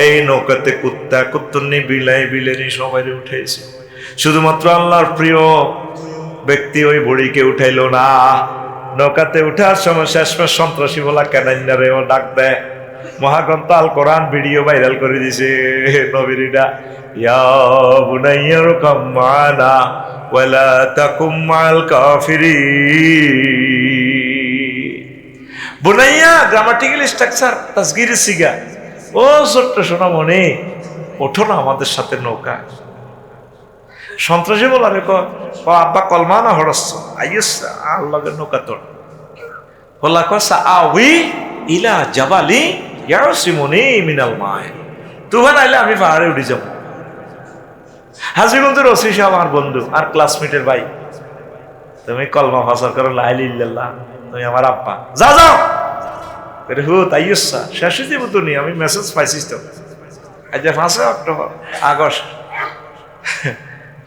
এই নৌকাতে কুত্তা কুত্তনি বিলেনি সবাই উঠেছে শুধুমাত্র আল্লাহর প্রিয় ব্যক্তি ওই বুড়িকে উঠাইল না নৌকাতে উঠার সময় শেষমেশ সন্ত্রাসী বলা কেনাইনারে ও ডাক দেয় মহাগ্রন্থ আল কোরআন ভিডিও ভাইরাল করে দিছে নবীরা ইয়া বুনাইয়া রুকাম মানা ওয়ালা তাকুম মাল কাফিরিন বুনাইয়া গ্রামাটিক্যাল স্ট্রাকচার তাসগীরের সিগা ও ছোট্ট সোনা মনে ওঠো না আমাদের সাথে নৌকা সন্ত্রাসী বলারে আব্বা কলমা না হরস্য আইস আল্লাহর নৌকা তোর বলা কসা আউই ইলা জাবালি ইয়াসিমুনি মিনাল মায় তুফান আইলে আমি পাহাড়ে উঠে যাব হাজীগঞ্জের ওসি সাহেব আমার বন্ধু আর ক্লাসমেটের ভাই তুমি কলমা ফাসার করো লা ইলাহা ইল্লাল্লাহ তুমি আমার আব্বা যাও হু তাইসা শেষ হয়ে যাবো তুমি আমি মেসেজ পাইছিস তো আজ 5 অক্টোবর আগস্ট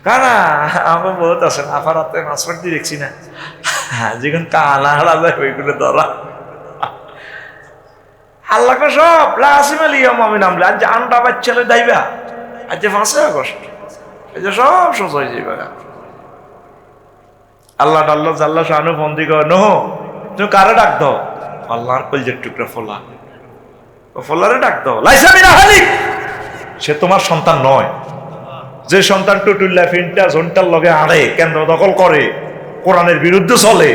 কানা আমার বহুত আছে আফারাতে পাসপোর্ট দিয়ে দেখছি না যখন কানা হারা যায় ওইগুলো ধরা আল্লাহকে সব লাসিম আলিয়াম আমি নামলে আজ আন্ডা বাচ্চালে দাইবা আজ 5 আগস্ট এই যে সব সোজ হয়ে যাবে। আল্লাহ আল্লাহ জাল্লা শানু বন্দি কর নহ তুমি কারে ডাক দাও? আল্লাহর কলজের টুকরা ফোলা, ও ফোলারে ডাক দাও। লাইসা মিন আহলিক, সে তোমার সন্তান নয়। যে সন্তান টুটুল্লা ফিনটা জন্টার লগে আড়ে কেন্দ্র দখল করে কোরআনের বিরুদ্ধে চলে,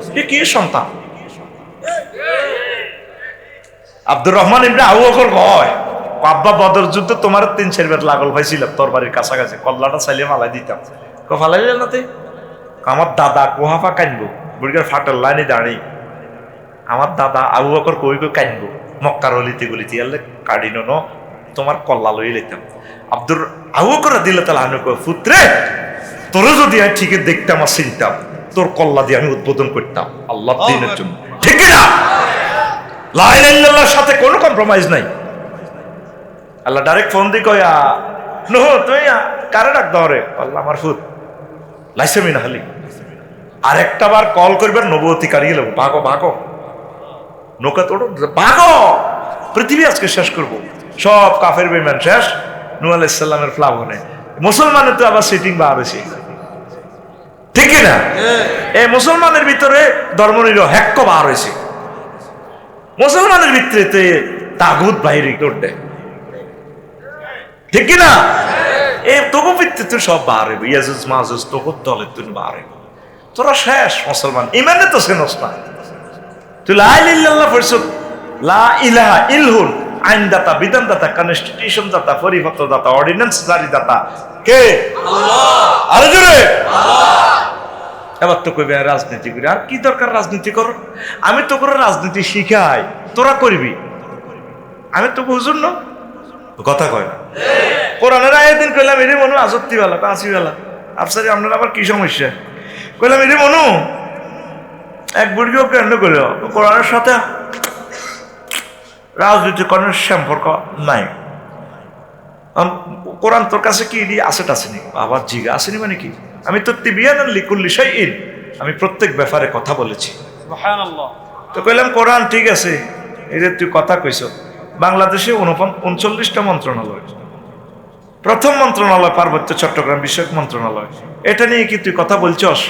সে কি সন্তান? আব্দুর রহমান ইবনে আবু বকর কয় আব্বা বদর যুদ্ধ তোমার 3-4 বার লাগল পাইছিলাম তোর বাড়ির কাছাকাছি, কল্লাটা চাইলে মালাই দিতাম। ফালাইলে নাতে আমার দাদা কোহাফা কানবো বুড়িগার ফাটার লাইনে দাঁড়িয়ে আমার দাদা আবু বকর কই কই কানবো মক্কার অলিতে গলিতে আল্লে কাটিনো ন তোমার কল্লা লই লইতাম। আব্দুর আবু বকর রাদিয়াল্লাহু আনহু কয় পুত্রে তোরে যদি আমি ঠিক দেখতাম আর চিনতাম তোর কল্লা দিয়ে আমি উদ্বোধন করতাম আল্লাহর দ্বীনের জন্য, ঠিক না? লা ইলাহা ইল্লাল্লাহর সাথে কোনো কম্প্রোমাইজ নাই। আল্লাহ ডাইরেক্ট ফোন দি কয়া নো তুই কারে ডাক দাও রে? আল্লাহ আমার ফুত লাইসা মিন আহলিক। আরেকটা বার কল করবেন নবুয়তি কারিয়ে নেব, ভাগো ভাগো নৌকা তোড়ো ভাগো, পৃথিবী আজকে শেষ করব, সব কাফের বেঈমান শেষ। নূহ আলাইহিস সালামের প্লাবনে মুসলমানের তো আবার সিটিং বার হয়েছে, ঠিক না? এই মুসলমানের ভিতরে ধর্মনির হ্যাক্ক বার হয়েছে, মুসলমানের ভিতরে তাগুত বাইরে করতে, ঠিক না? এই তবু ভিত্তিতে সব বার হইব, ইয়াজুজ মাজুজ তবু দলের তুই বার হইব। তোরা শেষ মুসলমান, ইমানে তো চেনস না তুই। লা ইলাহা ইল্লাল্লাহ পরিষদ, লা ইলাহা ইলহুল আইনদাতা, বিধানদাতা, কনস্টিটিউশন দাতা, পরিপত্র দাতা, অর্ডিন্যান্স জারি দাতা কে? আল্লাহ। আরে জোরে আল্লাহ। এবার তো কইবে রাজনীতি করি, আর কি দরকার রাজনীতি করো? আমি তো করে রাজনীতি শিখাই, তোরা করবি, আমি তো হুজুর না, কথা কয় না। কোরআনের আয়াতদিন কইলাম এরে মনু আজত্তি বেলা কাশি বেলা আফসারি আপনার আবার কি সমস্যা? কইলাম এরে মনু এক বুড়িও কেন করল কোরআনের সাথে রাজনীতি করার সম্পর্ক নাই। কোরআন তোর কাছে কি আসেট আসেনি? আবার জিগা আসেনি মানে কি? আমি তো তিবিয়ানান লিকুল্লি শাইইন, আমি প্রত্যেক ব্যাপারে কথা বলেছি। সুবহানাল্লাহ। তো কইলাম কোরআন ঠিক আছে, এই যে তুই কথা কইছ, বাংলাদেশে 39টা মন্ত্রণালয়, প্রথম মন্ত্রণালয় পার্বত্য চট্টগ্রাম বিষয়ক মন্ত্রণালয়, এটা নিয়ে কি তুই কথা বলছস?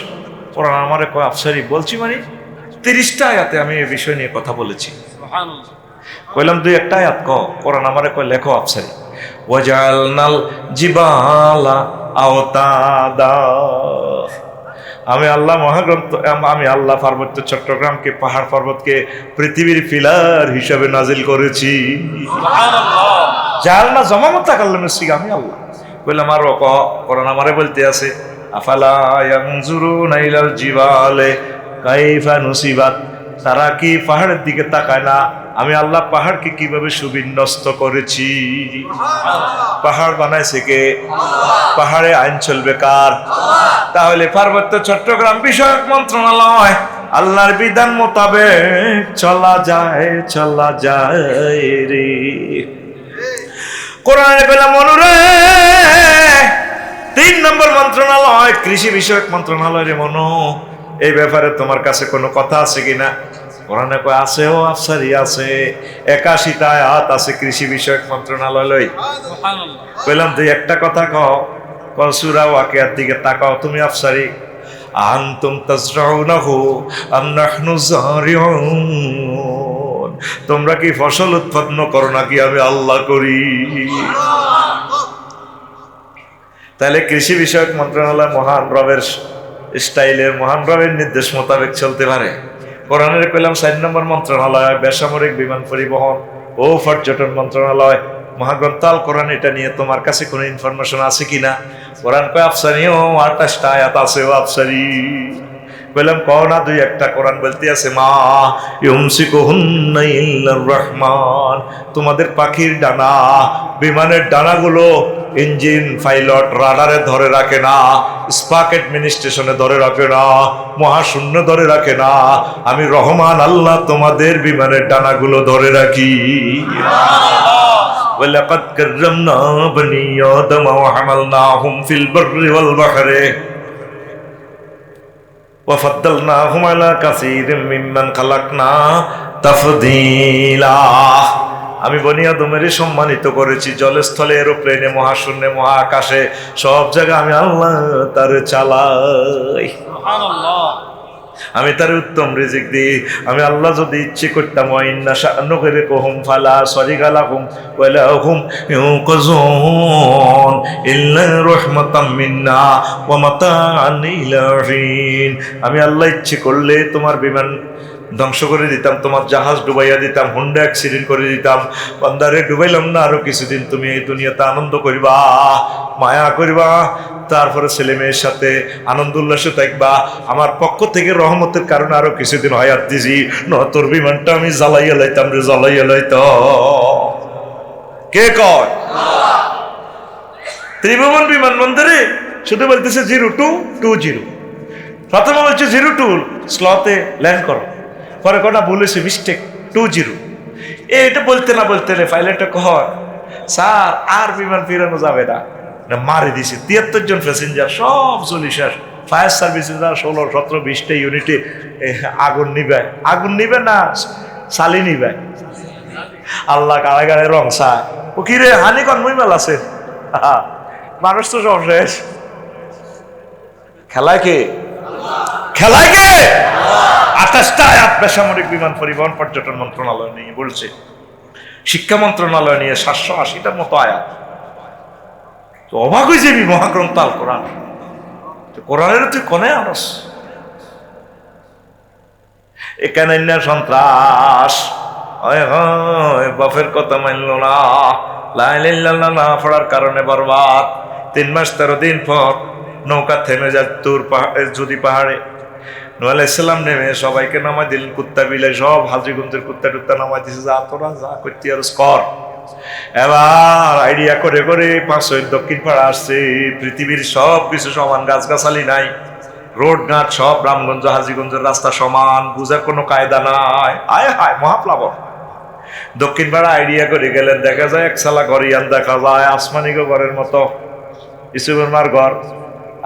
কোরআন আমারে কয় আফসারি বলছি মানে 30টা আয়াতে আমি এই বিষয় নিয়ে কথা বলেছি। সুবহানাল্লাহ। কইলাম দুই একটা আয়াত ক। কোরআন আমারে কয় লেখো আফসারি, ওয়াজালনাল জিবালা আওতাদা, আমি আল্লাহ মহাগ্রন্থ, আমি আল্লাহ পার্বত্য চট্টগ্রামকে পাহাড় পর্বতকে পৃথিবীর পিলার হিসাবে নাজিল করেছি। সুবহানাল্লাহ। জালনা জমামত কাল্লামের সিগা আমি আল্লাহ। কইলাম আরো ক। কোরআন আমারে বলতে আছে আফালা ইয়ানজুরুনা ইলাল জিবালে কাইফা নুসিবাত, তারা কি পাহাড়ের দিকে তাকায় না আমি আল্লাহ পাহাড়কে কিভাবে সুবিন্যস্ত করেছি? পাহাড় বানাইছে কে? পাহাড়ে আইন চলবে কার? তাহলে পার্বত্য চট্টগ্রাম বিষয়ক মন্ত্রণালয় আল্লাহর বিধান মোতাবেক চলা যায় রে। কোরআনে কইলাম মনুরে 3 নম্বর মন্ত্রণালয় কৃষি বিষয়ক মন্ত্রণালয় রে মনু, এই ব্যাপারে তোমার কাছে কোনো কথা আছে কিনা? কোরআনে কয় আছে, ও আফসারি আছে, 81টা আয়াত আছে কৃষি বিষয়ক মন্ত্রণালয়। সুবহানাল্লাহ। কইলাম তুই একটা কথা কও, সূরা ওয়াকিয়ার দিকে তাকাও তুমি আফসারি, আনতুম তাজরাউনাহু আম নাহনু যারিউন, তোমরা কি ফসল উৎপন্ন করো নাকি আমি আল্লাহ করি? তাহলে কৃষি বিষয়ক মন্ত্রণালয় মহান রবের স্টাইলের, মহান রবের নির্দেশ মোতাবেক চলতে পারে। কোরআনের কইলাম 4 নম্বর মন্ত্রণালয় বেসামরিক বিমান পরিবহন ও পর্যটন মন্ত্রণালয়। মহাগ্রন্থ আল কোরআন এটা নিয়ে তোমার কাছে কোনো ইনফরমেশন আছে কিনা? কোরআন কয় আফসারি ও 28টা আয়াত আছে ও আফসারি। কইলাম কও না দুই একটা। কোরআন বলতে আছে মা ইউমসিকুহুন্না ইল্লার রহমান, তোমাদের পাখির ডানা, বিমানের ডানাগুলো ইঞ্জিন, পাইলট, রাডারে ধরে রাখে না, স্পাক অ্যাডমিনিস্ট্রেশনে ধরে রাখে না, মহাশূন্য ধরে রাখে না, আমি রহমান আল্লাহ তোমাদের বিমানের ডানাগুলো ধরে রাখি। ওয়ালাকাদ কাররামনা বনি আদম ওয়া হামালনাহুম ফিল বাররি ওয়াল বাহরি ওয়া ফাদ্দালনাহুম আলা কাসীরিম মিম্মান খালাকনা তাফদীলা। আমি বনি আদমেরই সম্মানিত করেছি, জলে স্থলে এরোপ্লেনে মহাশূন্যে মহাকাশে সব জায়গায় আমি আল্লাহ তার চালাই, আমি তার উত্তম রিজিক দিই। আমি আল্লাহ যদি ইচ্ছে করতাম ওয়াইন্না শানুগরিকুহুম ফালা সারিকা লাহুম ওয়ালা হুম ইউকাযুন ইল্লা রাহমাতাম মিন্না ওয়া মাতাআন ইলা হিন। আমি আল্লাহ ইচ্ছে করলে তোমার বিমান ধ্বংস করে দিতাম, তোমার জাহাজ ডুবাইয়া দিতাম, হুন্ডা অ্যাক্সিডেন্ট করে দিতাম, বান্দারে ডুবাইলাম না, আরো কিছুদিন তুমি এই দুনিয়াতে আনন্দ করিবা, মায়া করিবা, তারপরে ছেলে মেয়ের সাথে আনন্দ উল্লাসে থাকবা। আমার পক্ষ থেকে রহমতের কারণে আরো কিছুদিন হায়াত দিছি, তোর বিমানটা আমি জ্বালাইয়া লাইতাম রে, জ্বালাইয়া লাইতাম। কে কয়? ত্রিভুবন বিমানবন্দরে শুধু বলতেছে 0220, প্রথমে বলছে 02 স্লতে ল্যান্ড করো, পরে কটা বলেছে মিস্টেক 20। এটা বলতে না বলতে পাইলটটা কয় স্যার আর বিমান ফিরানো যাবে না, মারি দিছে 73 জন প্যাসেঞ্জার সব চলে শেষ। ফায়ার সার্ভিসে 16, 17, 20টা ইউনিটে আগুন নিবে, আগুন নিবে না চালি নিবে। আল্লাহ কারাগারে রং চায়, ও কি রে হানি কনমই মেল আছে, মানুষ তো সব শেষ। খেলায় কে? খেলায় কে? 28টা আয়াত বেসামরিক বিমান পরিবহন পর্যটন মন্ত্রণালয় নিয়ে বলছে, শিক্ষা মন্ত্রণালয় নিয়ে 780টার মতো আয়াত। তো অবাক হয়ে যাবি, মহাগ্রন্থ আল কোরআন, কোরআনের তুই কনে আনস? এখানে না সন্ত্রাস, বাপের কথা মানল না, লা ইলাহা ইল্লাল্লাহ না পড়ার কারণে বরবাদ। 3 মাস 13 দিন পর নৌকা থেমে যায় তুর যদি পাহাড়ে। নূহ আলাইহিস সালাম নেমে সবাইকে নামাই দিলেন, কুত্তা বিলাই সব হাজিগঞ্জের কুত্তা টুত্তা নামাই দিছে, যা তোরা যা করতে আর কর। এবার আইডিয়া করে করে 500 দক্ষিণ পাড়া আসছে, পৃথিবীর সব কিছু সমান, গাছগাছালি নাই, রোড ঘাট সব রামগঞ্জ হাজিগঞ্জের রাস্তা সমান, বুঝার কোনো কায়দা নাই। আয় হায় মহাপ্লাবন। দক্ষিণ পাড়া আইডিয়া করে গেলেন, দেখা যায় একসালা ঘরিয়ান, দেখা যায় আসমানি ঘরের মতো ইসুবর্মার ঘর।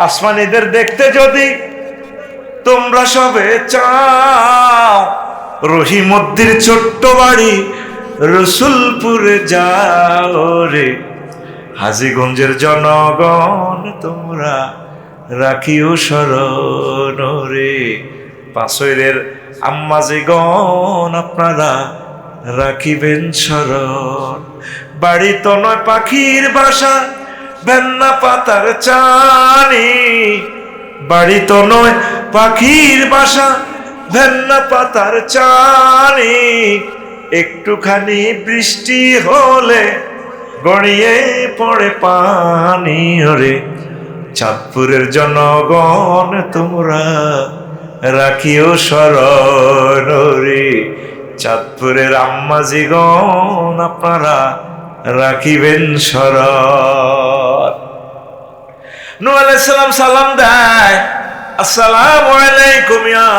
আসমানিদের দেখতে যদি তোমরা সবে চাও, রহিমদ্দির ছোট্ট বাড়ি রসুলপুরে যাও রে, হাজীগঞ্জের জনগণ তোমরা রাখিও স্মরণ রে, পাঁচইরের আম্মাজিগণ আপনারা রাখিবেন স্মরণ। বাড়ি তো নয় পাখির বাসা, ভেন্না পাতার চানি, বাড়ি তো নয় পাখির বাসা, ভেন্না পাতার চানি, একটুখানি বৃষ্টি হলে গড়িয়ে পড়ে পানি ওরে, চাঁদপুরের জনগণ তোমরা রাখিও স্মরণ রে, চাঁদপুরের আম্মাজিগণ আপনারা রাখিবেন স্মরণ। নূহ আলাইহিস সালাম সালাম দেয়, আসসালামু আলাইকুম ইয়া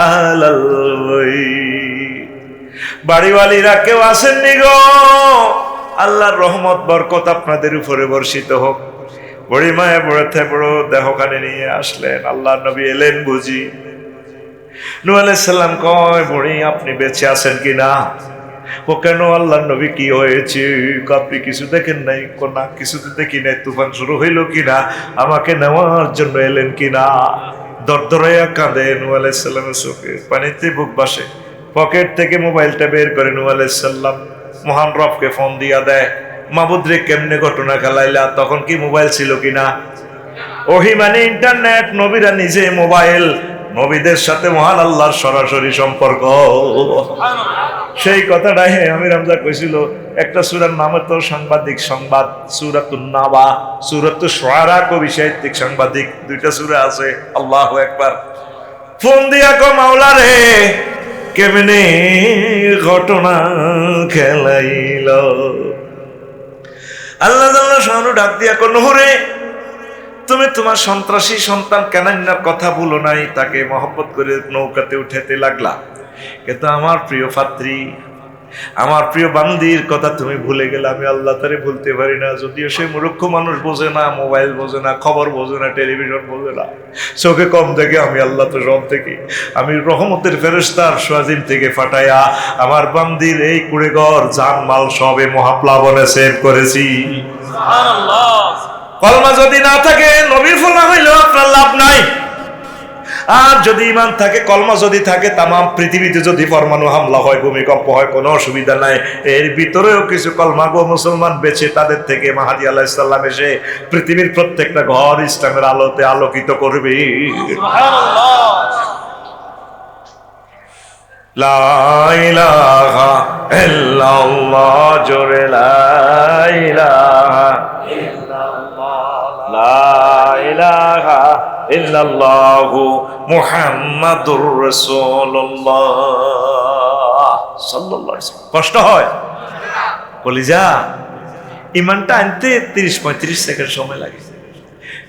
আহলাল বাইত। বাড়িওয়ালিরা কেউ আসেননি গো, আল্লাহর রহমত বরকত আপনাদের উপরে বর্ষিত হোক। বড়ি মায়ে বড়তে বড় দেহখানে নিয়ে আসলেন, আল্লাহর নবী এলেন বুঝি। নূহ আলাইহিস সালাম কয়, বড়ি আপনি বেঁচে আছেন কিনা? ও কেন আল্লাহর নবী কি হয়েছে? আপনি কিছু দেখেন নাই? না কিছু তো দেখি নাই, তুফান শুরু হইল কিনা, আমাকে নেওয়ার জন্য এলেন কিনা? দরদরাইয়া কাঁদে, নূহ আলাইহিস সালামের চোখে পানিতে বুক বাসে। পকেট থেকে মোবাইলটা বের করে নূহ আলাইহিস সালাম মহান রবকে ফোন দিয়া দেয়, মাবুদ রে কেমনে ঘটনা খেলাইলা? তখন কি মোবাইল ছিল কিনা? ওহি মানে ইন্টারনেট, নবীরা নিজে মোবাইল, নবীদের সাথে মহান আল্লাহর সরাসরি সম্পর্ক। সেই কথাটাই আমি রামজা কইছিল, একটা সূরার নাম তো সাংবাদিক সংবাদ, সূরাতুন নাবা, সূরাতুশ শুআরা কবি সাহিত্যিক সাংবাদিক, 2টা সূরা আছে। আল্লাহু আকবার। ফোন দিয়া কো মাওলা রে কেমনে ঘটনা খেলাইল? আল্লাহ জাল্লা শানু ডাক দিয়া কো নূহ রে, তুমি তোমার সন্ত্রাসী সন্তান কানান্নার কথা বলো নাই, তাকে মহব্বত করে নৌকাতে উঠাতে লাগলা, কিন্তু আমার প্রিয় পাত্রী আমার প্রিয় বান্দির কথা তুমি ভুলে গেলে আমি আল্লাহ তারে ভুলতে পারি না। যদিও সে মূর্খ মানুষ, বোঝে না, মোবাইল বোঝে না, খবর বোঝে না, টেলিভিশন বোঝে না, চোখে কম দেখে, আমি আল্লাহ তো সব দেখি। আমি রহমতের ফেরেশতার সোয়াজিম থেকে ফাটাইয়া আমার বান্দির এই কুড়ে ঘর জান মাল সবে মহাপ্লাবনে সেভ করেছি। কলমা যদি না থাকে, নবীর ফলা হইলেও আপনার লাভ নাই। আর যদি ইমান থাকে, কলমা যদি থাকে, তামাম পৃথিবীতে যদি পরমাণু হামলা হয়, ভূমিকম্প হয়, কোনো অসুবিধা নাই। এর ভিতরেও কিছু কলমা গো মুসলমান বেঁচে, তাদের থেকে মাহাদি আলাইহিস সালাম এসে পৃথিবীর প্রত্যেকটা ঘর ইসলামের আলোতে আলোকিত করবে। লা ইলাহা ইল্লাল্লাহ, জোরে লা ইলাহা ইল্লাল্লাহ, লা ইলাহা ইল্লাল্লাহু মুহাম্মাদুর রাসূলুল্লাহ সাল্লাল্লাহু আলাইহি ওয়াসাল্লাম। কষ্ট হয় কলিজা, ইমানটা আনতে 30-35 সেকেন্ড সময় লাগে।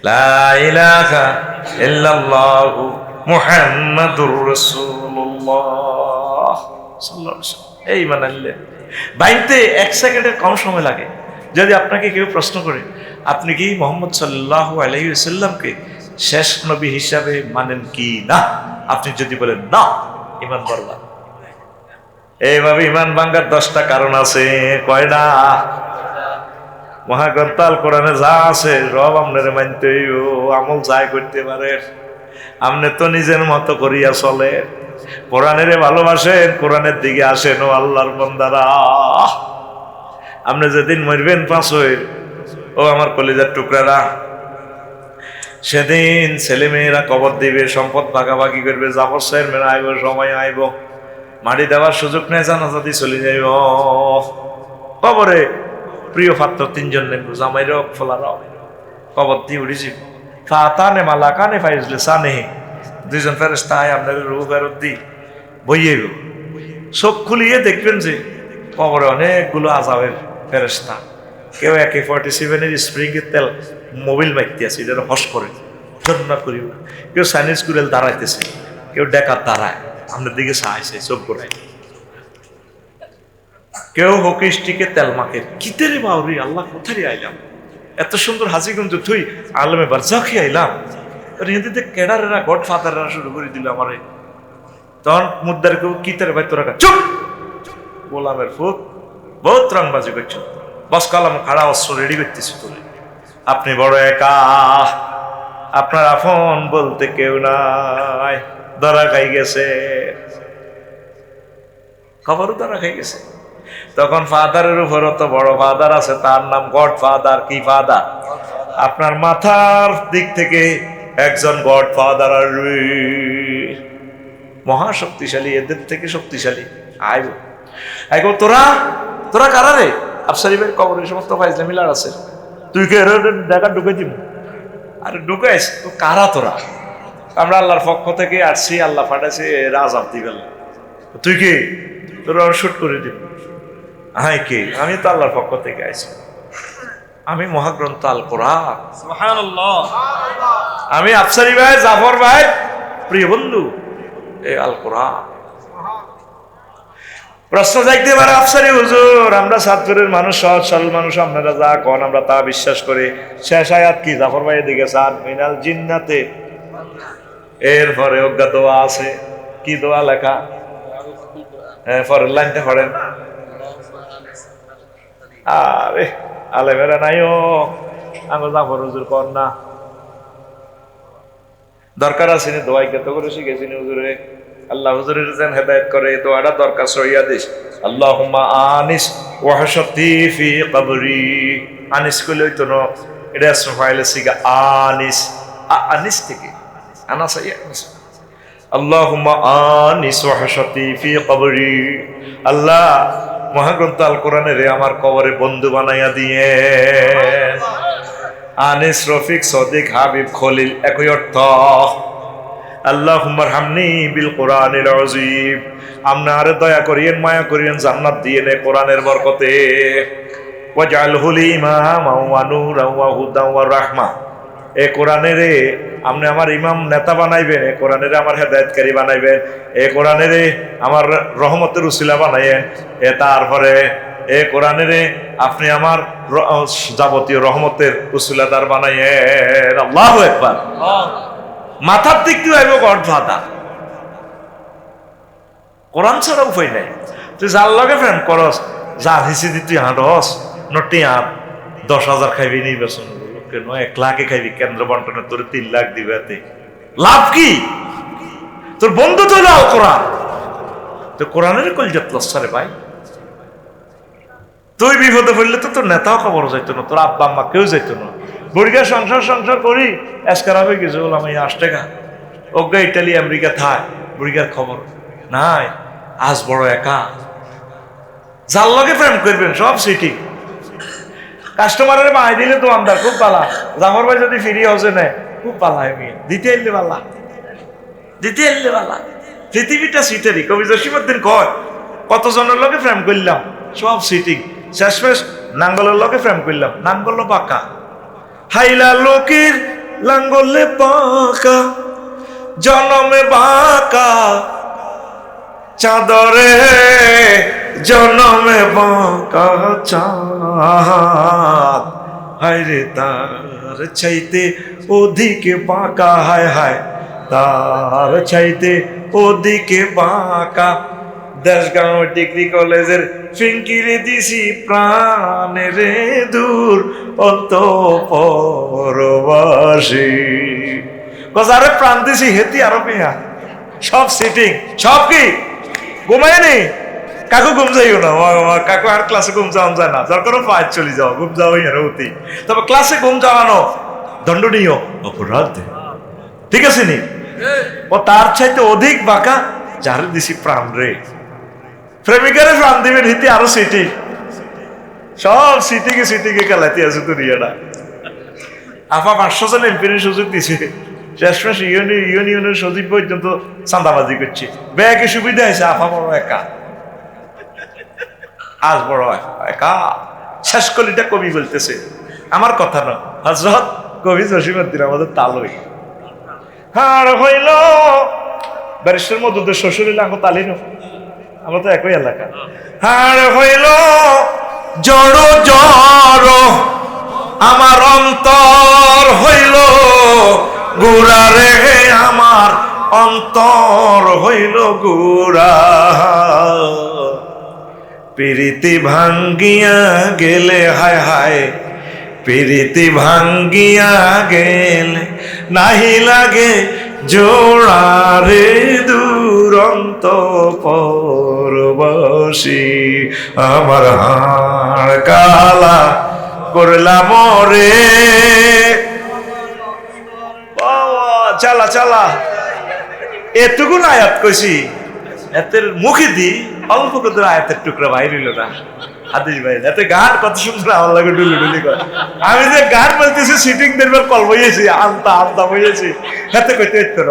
লা ইলাহা ইল্লাল্লাহু মুহাম্মাদুর রাসূলুল্লাহ সাল্লাল্লাহু আলাইহি ওয়াসাল্লাম, এই ইমান আনলে বাইতে 1 সেকেন্ডের কম সময় লাগে। যদি আপনাকে কেউ প্রশ্ন করে, আপনি কি মুহাম্মদ সাল্লাল্লাহু আলাইহি ওয়াসাল্লামকে শেষ নবী হিসাবে মানেন কি না, আপনি যদি বলেন না, ইমান বরবাদ। এইভাবে ইমান ভাঙ্গার 10টা কারণ আছে। কয়টা? মহাগ্রন্থ আল কোরআনে যা আছে সব আপনারে মানতে হইব। আমল যাই করতে পারে, আপনি তো নিজের মতো করিয়া চলে। কোরআনের ভালোবাসেন, কোরআনের দিকে আসেন ও আল্লাহর বান্দারা। আপনি যেদিন মরবেন 5 হইল, ও আমার কলিজার টুকরারা, সেদিন ছেলে মেয়েরা কবর দিবে, সম্পদ ভাগাভাগি করবে, জাফর সাহেব মেয়েরা আইব, সময় আইব, মাটি দেওয়ার সুযোগ নেই, জানাজাতি চলে যাইব। কবরে প্রিয় পাত্র 3 জন নেব, জামাইরাও ফোলারাও কবর দিয়ে উঠেছি। ফাতানে মালাকানে ফাইজলে সানে, 2 জন ফেরেশতা আয় আপনার রূহ ফেরত দি বইয়ে গো। চোখ খুলিয়ে দেখবেন যে কবরে অনেকগুলো আযাবের ফেরেশতা। কেউ AK-47 স্প্রিং এর তেল মোবিল মাইতে আছে, এটা হস করে ঝর্ণা করিব। কেউ চাইনিজ কুড়েল দাঁড়াইতেছে, কেউ ডেকার দাঁড়ায় আপনার দিকে চাইছে চোখ গোড়ায়। কেউ হকি স্টিকে তেল মাখে। কিতেরে বাউরি আল্লাহ, কোথায় আইলাম, এত সুন্দর হাসিগঞ্জ থুই আলমে বারজাখি আইলাম। হিন্দিতে কেডারেরা গড ফাদাররা শুরু করে দিল আমারে। তখন মুদ্দার কেউ কিতেরে ভাই তোরা চুপ, গোলামের ফুট বহুত রংবাজি করছো, বস কালাম খাড়া অস্ত্র রেডি করতেছি তোরে। আপনি বড় একা, আপনার আপন বলতে কেউ নাই, ধরা খাই গেছে, খবরও ধরা খাই গেছে। তখন ফাদারের উপর তো বড় ফাদার আছে, তার নাম গড ফাদার। কি ফাদার? আপনার মাথার দিক থেকে একজন গড ফাদার আসবে, মহাশক্তিশালী, এদের থেকে শক্তিশালী। আইব আইব, তোরা তোরা কারা রে? আফসারি ভাই কবরের সমস্ত ফাইজলা মিলার আছে, তুই কে দেখা ঢুকে দিব? আরে ঢুকাইস তো, কারা তোরা? আমরা আল্লাহর পক্ষ থেকে আসছি, আল্লাহ পাঠাইছে রাজাব দিবেন। তুই কি? তোরা শুট করে দিব। হ্যাঁ কে? আমি তো আল্লাহর পক্ষ থেকে আইছি, আমি মহাগ্রন্থ আল কোরআন। সুবহানাল্লাহ। আমি আফসারি ভাই, জাফর ভাই প্রিয় বন্ধু, এই আল কোরআন। প্রশ্ন যাইতে পারে, আফসারি হুজুর আমরা ছাত্রের মানুষ, সহজ সরল মানুষ, আপনারা যা কন আমরা তা বিশ্বাস করি। শেষ আয়াত কি? জাফর ভাই এদিকে চান, মিনাল জিন্নাতে। এরপরে অজ্ঞা দোয়া আছে। কি দোয়া লেখা? পরের লাইনটা পড়েন। আরে আলেমেরা নাইও, আমরা জাফর হুজুর কর না। দরকার আছে না দোয়াই কত করে শিখেছি হুজুরে, আল্লাহ হুজুরের যেন হেদায়েত করে। দোয়াটা দরকার সরিয়া দিস। আল্লাহুম্মা আনিস ওয়াহশাতি ফি কবরি। আনিস কইলে হইতো না, এটা আসলে ফাইলে শিখা আনিস, আনিস থেকে আনাস আনিস। আল্লাহুম্মা আনিস ওয়াহশাতি ফি কবরি। আল্লাহ মহাগ্রন্থ আল কোরআনের আমার কবরে বন্ধু বানাইয়া দিয়ে। আনিস, রফিক, সদিক, হাবিব, খলিল একই অর্থ। আল্লাহুম্মা রহমনি বিল কোরআনিল আযীম। আপনি আরে দয়া করিয়েন, মায়া করিয়েন, জান্নাত দিয়ে নে কোরআনের বরকতে। ওয়াজআলহু লি ইমামান ওয়া নূরান ওয়া হুদান ওয়া রাহমা। এ কোরআনের আপনি আমার ইমাম নেতা বানাইবেন, এ কোরআনের আমার হেদায়েতকারী বানাইবেন, এ কোরআনের আমার রহমতের উসিলা বানাইবেন, এ তারপরে এ কোরআনের আপনি আমার যাবতীয় রহমতের উসিলাদার বানাইয়েন। আল্লাহু আকবার। মাথার দিক দিয়ে আইব গডফাদার। কোরআন ছাড়া উপায় নাই। তুই যার লগে প্রেম করস, যার হিসি দি তুই হাঁটস, নটি হাত 10,000 খাইবি নির্বাচন, 1 লাখে খাইবি, কেন্দ্র বন্টনে তোর 3 লাখ দিবে, এতে লাভ কি? তোর বন্ধু তো লাও কোরআন, তো কোরআনের কলজাত লস্সারে ভাই। তুই বিপদে পড়লে তো তোর নেতাও খবর যাইতো না, তোর আব্বা আম্মা কেউ যাইতো না। বুড়িগা সংসার করি এসকার হয়ে গেছে, বললাম এই 8 টাকা অজ্ঞা ইটালি আমেরিকা থাক, বুড়িগার খবর নাই। আজ বড় একা, যার লগে প্রেম করবেন সব সিটি। কাস্টমারের বাই দিলে তো আমদার খুব পালা, জাফর ভাই যদি ফিরি হসে নেয় খুব পালা, আমি দিতে এলে পালা, দিতে এলে পালা। পৃথিবীটা সিটারি। কবি জসিমউদ্দিন কয় কতজনের লগে প্রেম করলাম, সব সিটিং। শেষমেশ নাঙ্গলের লগে প্রেম করলাম, নাঙ্গল বাঁকা। হাইলা লোকের লাঙ্গলে বাঁকা, জনমে বাঁকা চাদরে, জনমে বাঁকা চাঁদ। হায় রে তার চাইতে ওদিকে বাঁকা, হায় হায় তার চাইতে ওদিকে বাঁকা। দেশগাঁও ডিগ্রি কলেজের ফিঙ্কিরে দিছি প্রাণে রে দূর অন্তঃপরবাসী। আরে প্রাণ দিছি হেতি আরো মেয়া, সব সিটিং, সব কি ঘুমায়নি। কাকু ঘুম যাইও না, কাকু আর ক্লাসে ঘুম যাওয়া যায় না, যার কোনো পাঁচ চলে যাও, ঘুম যাওয়াই আর অতি। তবে ক্লাসে ঘুম যাওয়ানো দণ্ডনীয় অপরাধ, ঠিক আছে নি? ও তার চাইতে অধিক বাঁকা যার দিছি প্রাণ রে। প্রেমিকারে প্রাণ দিবেন হিতি আরো সিটি, সব সিটিকে খেলাতে আছে দুনিয়াটা। আপা 500 জন এমপির সুযোগ দিছে, শেষমেশ ইউনিয়নের সচিব পর্যন্ত চাঁদাবাজি করছে। ব্যাগে সুবিধা হয়েছে, আপা বড় একা, আজ বড় একা। শেষ কলিটা কবি বলতেছে, আমার কথা না, হযরত কবি জসিমউদ্দিন আমাদের তালই। হার হইল ব্যারিস্টার মধুদের শ্বশুর হইলে আমার তালি না, আমরা তো একই এলাকা। হার হইল জড় জড় আমার অন্তর হইল গুড়া রে, আমার অন্তর হইল গুড়া। প্রীতি ভাঙ্গিয়া গেলে, হায় হায় প্রীতি ভাঙ্গিয়া গেলে নাহি লাগে জোড়া রে দুরন্ত পরবাসী। আমার হাড় কালা করলাম রে, চালা চালা এটুকুন আয়াত কইছি, এতের মুখে দি অল্প করে আয়াতের টুকরা বাইর হইল না। আদিস ভাই এতে গান কত সুন্দর আমার লাগে ডুলি ডুলি করে। আমি যে গান বলতেছি সিটিং দেখবার কল বইয়েছি, আনতা আনতা বইয়েছি, হাতে কইতে ইত্তর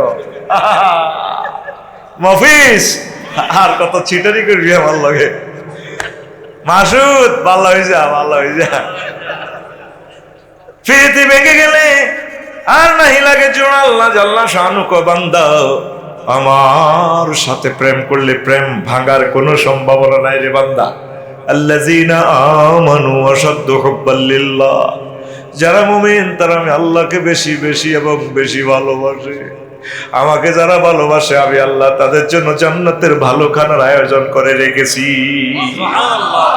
মফিস আর কত ছিটারি করবি আমার লগে। মাসুদ ভালো হয়ে যা, ভালো হয়ে যা। ফিরিতি ভেঙে গেলে আর নাহি লাগে জোড়া, আল্লাহ জাল্লা শানু কো বান্দা আমার সাথে প্রেম করলে প্রেম ভাঙার কোনো সম্ভাবনা নাই রে বান্দা। আল্লাযীনা আমানু আশাদ্দু হুব্বাল লিল্লাহ, যারা মুমিন তারা আমি আল্লাহকে বেশি বেশি এবং বেশি ভালোবাসে। আমাকে যারা ভালোবাসে আমি আল্লাহ তাদের জন্য জান্নাতের ভালো খানার আয়োজন করে রেখেছি। সুবহানাল্লাহ।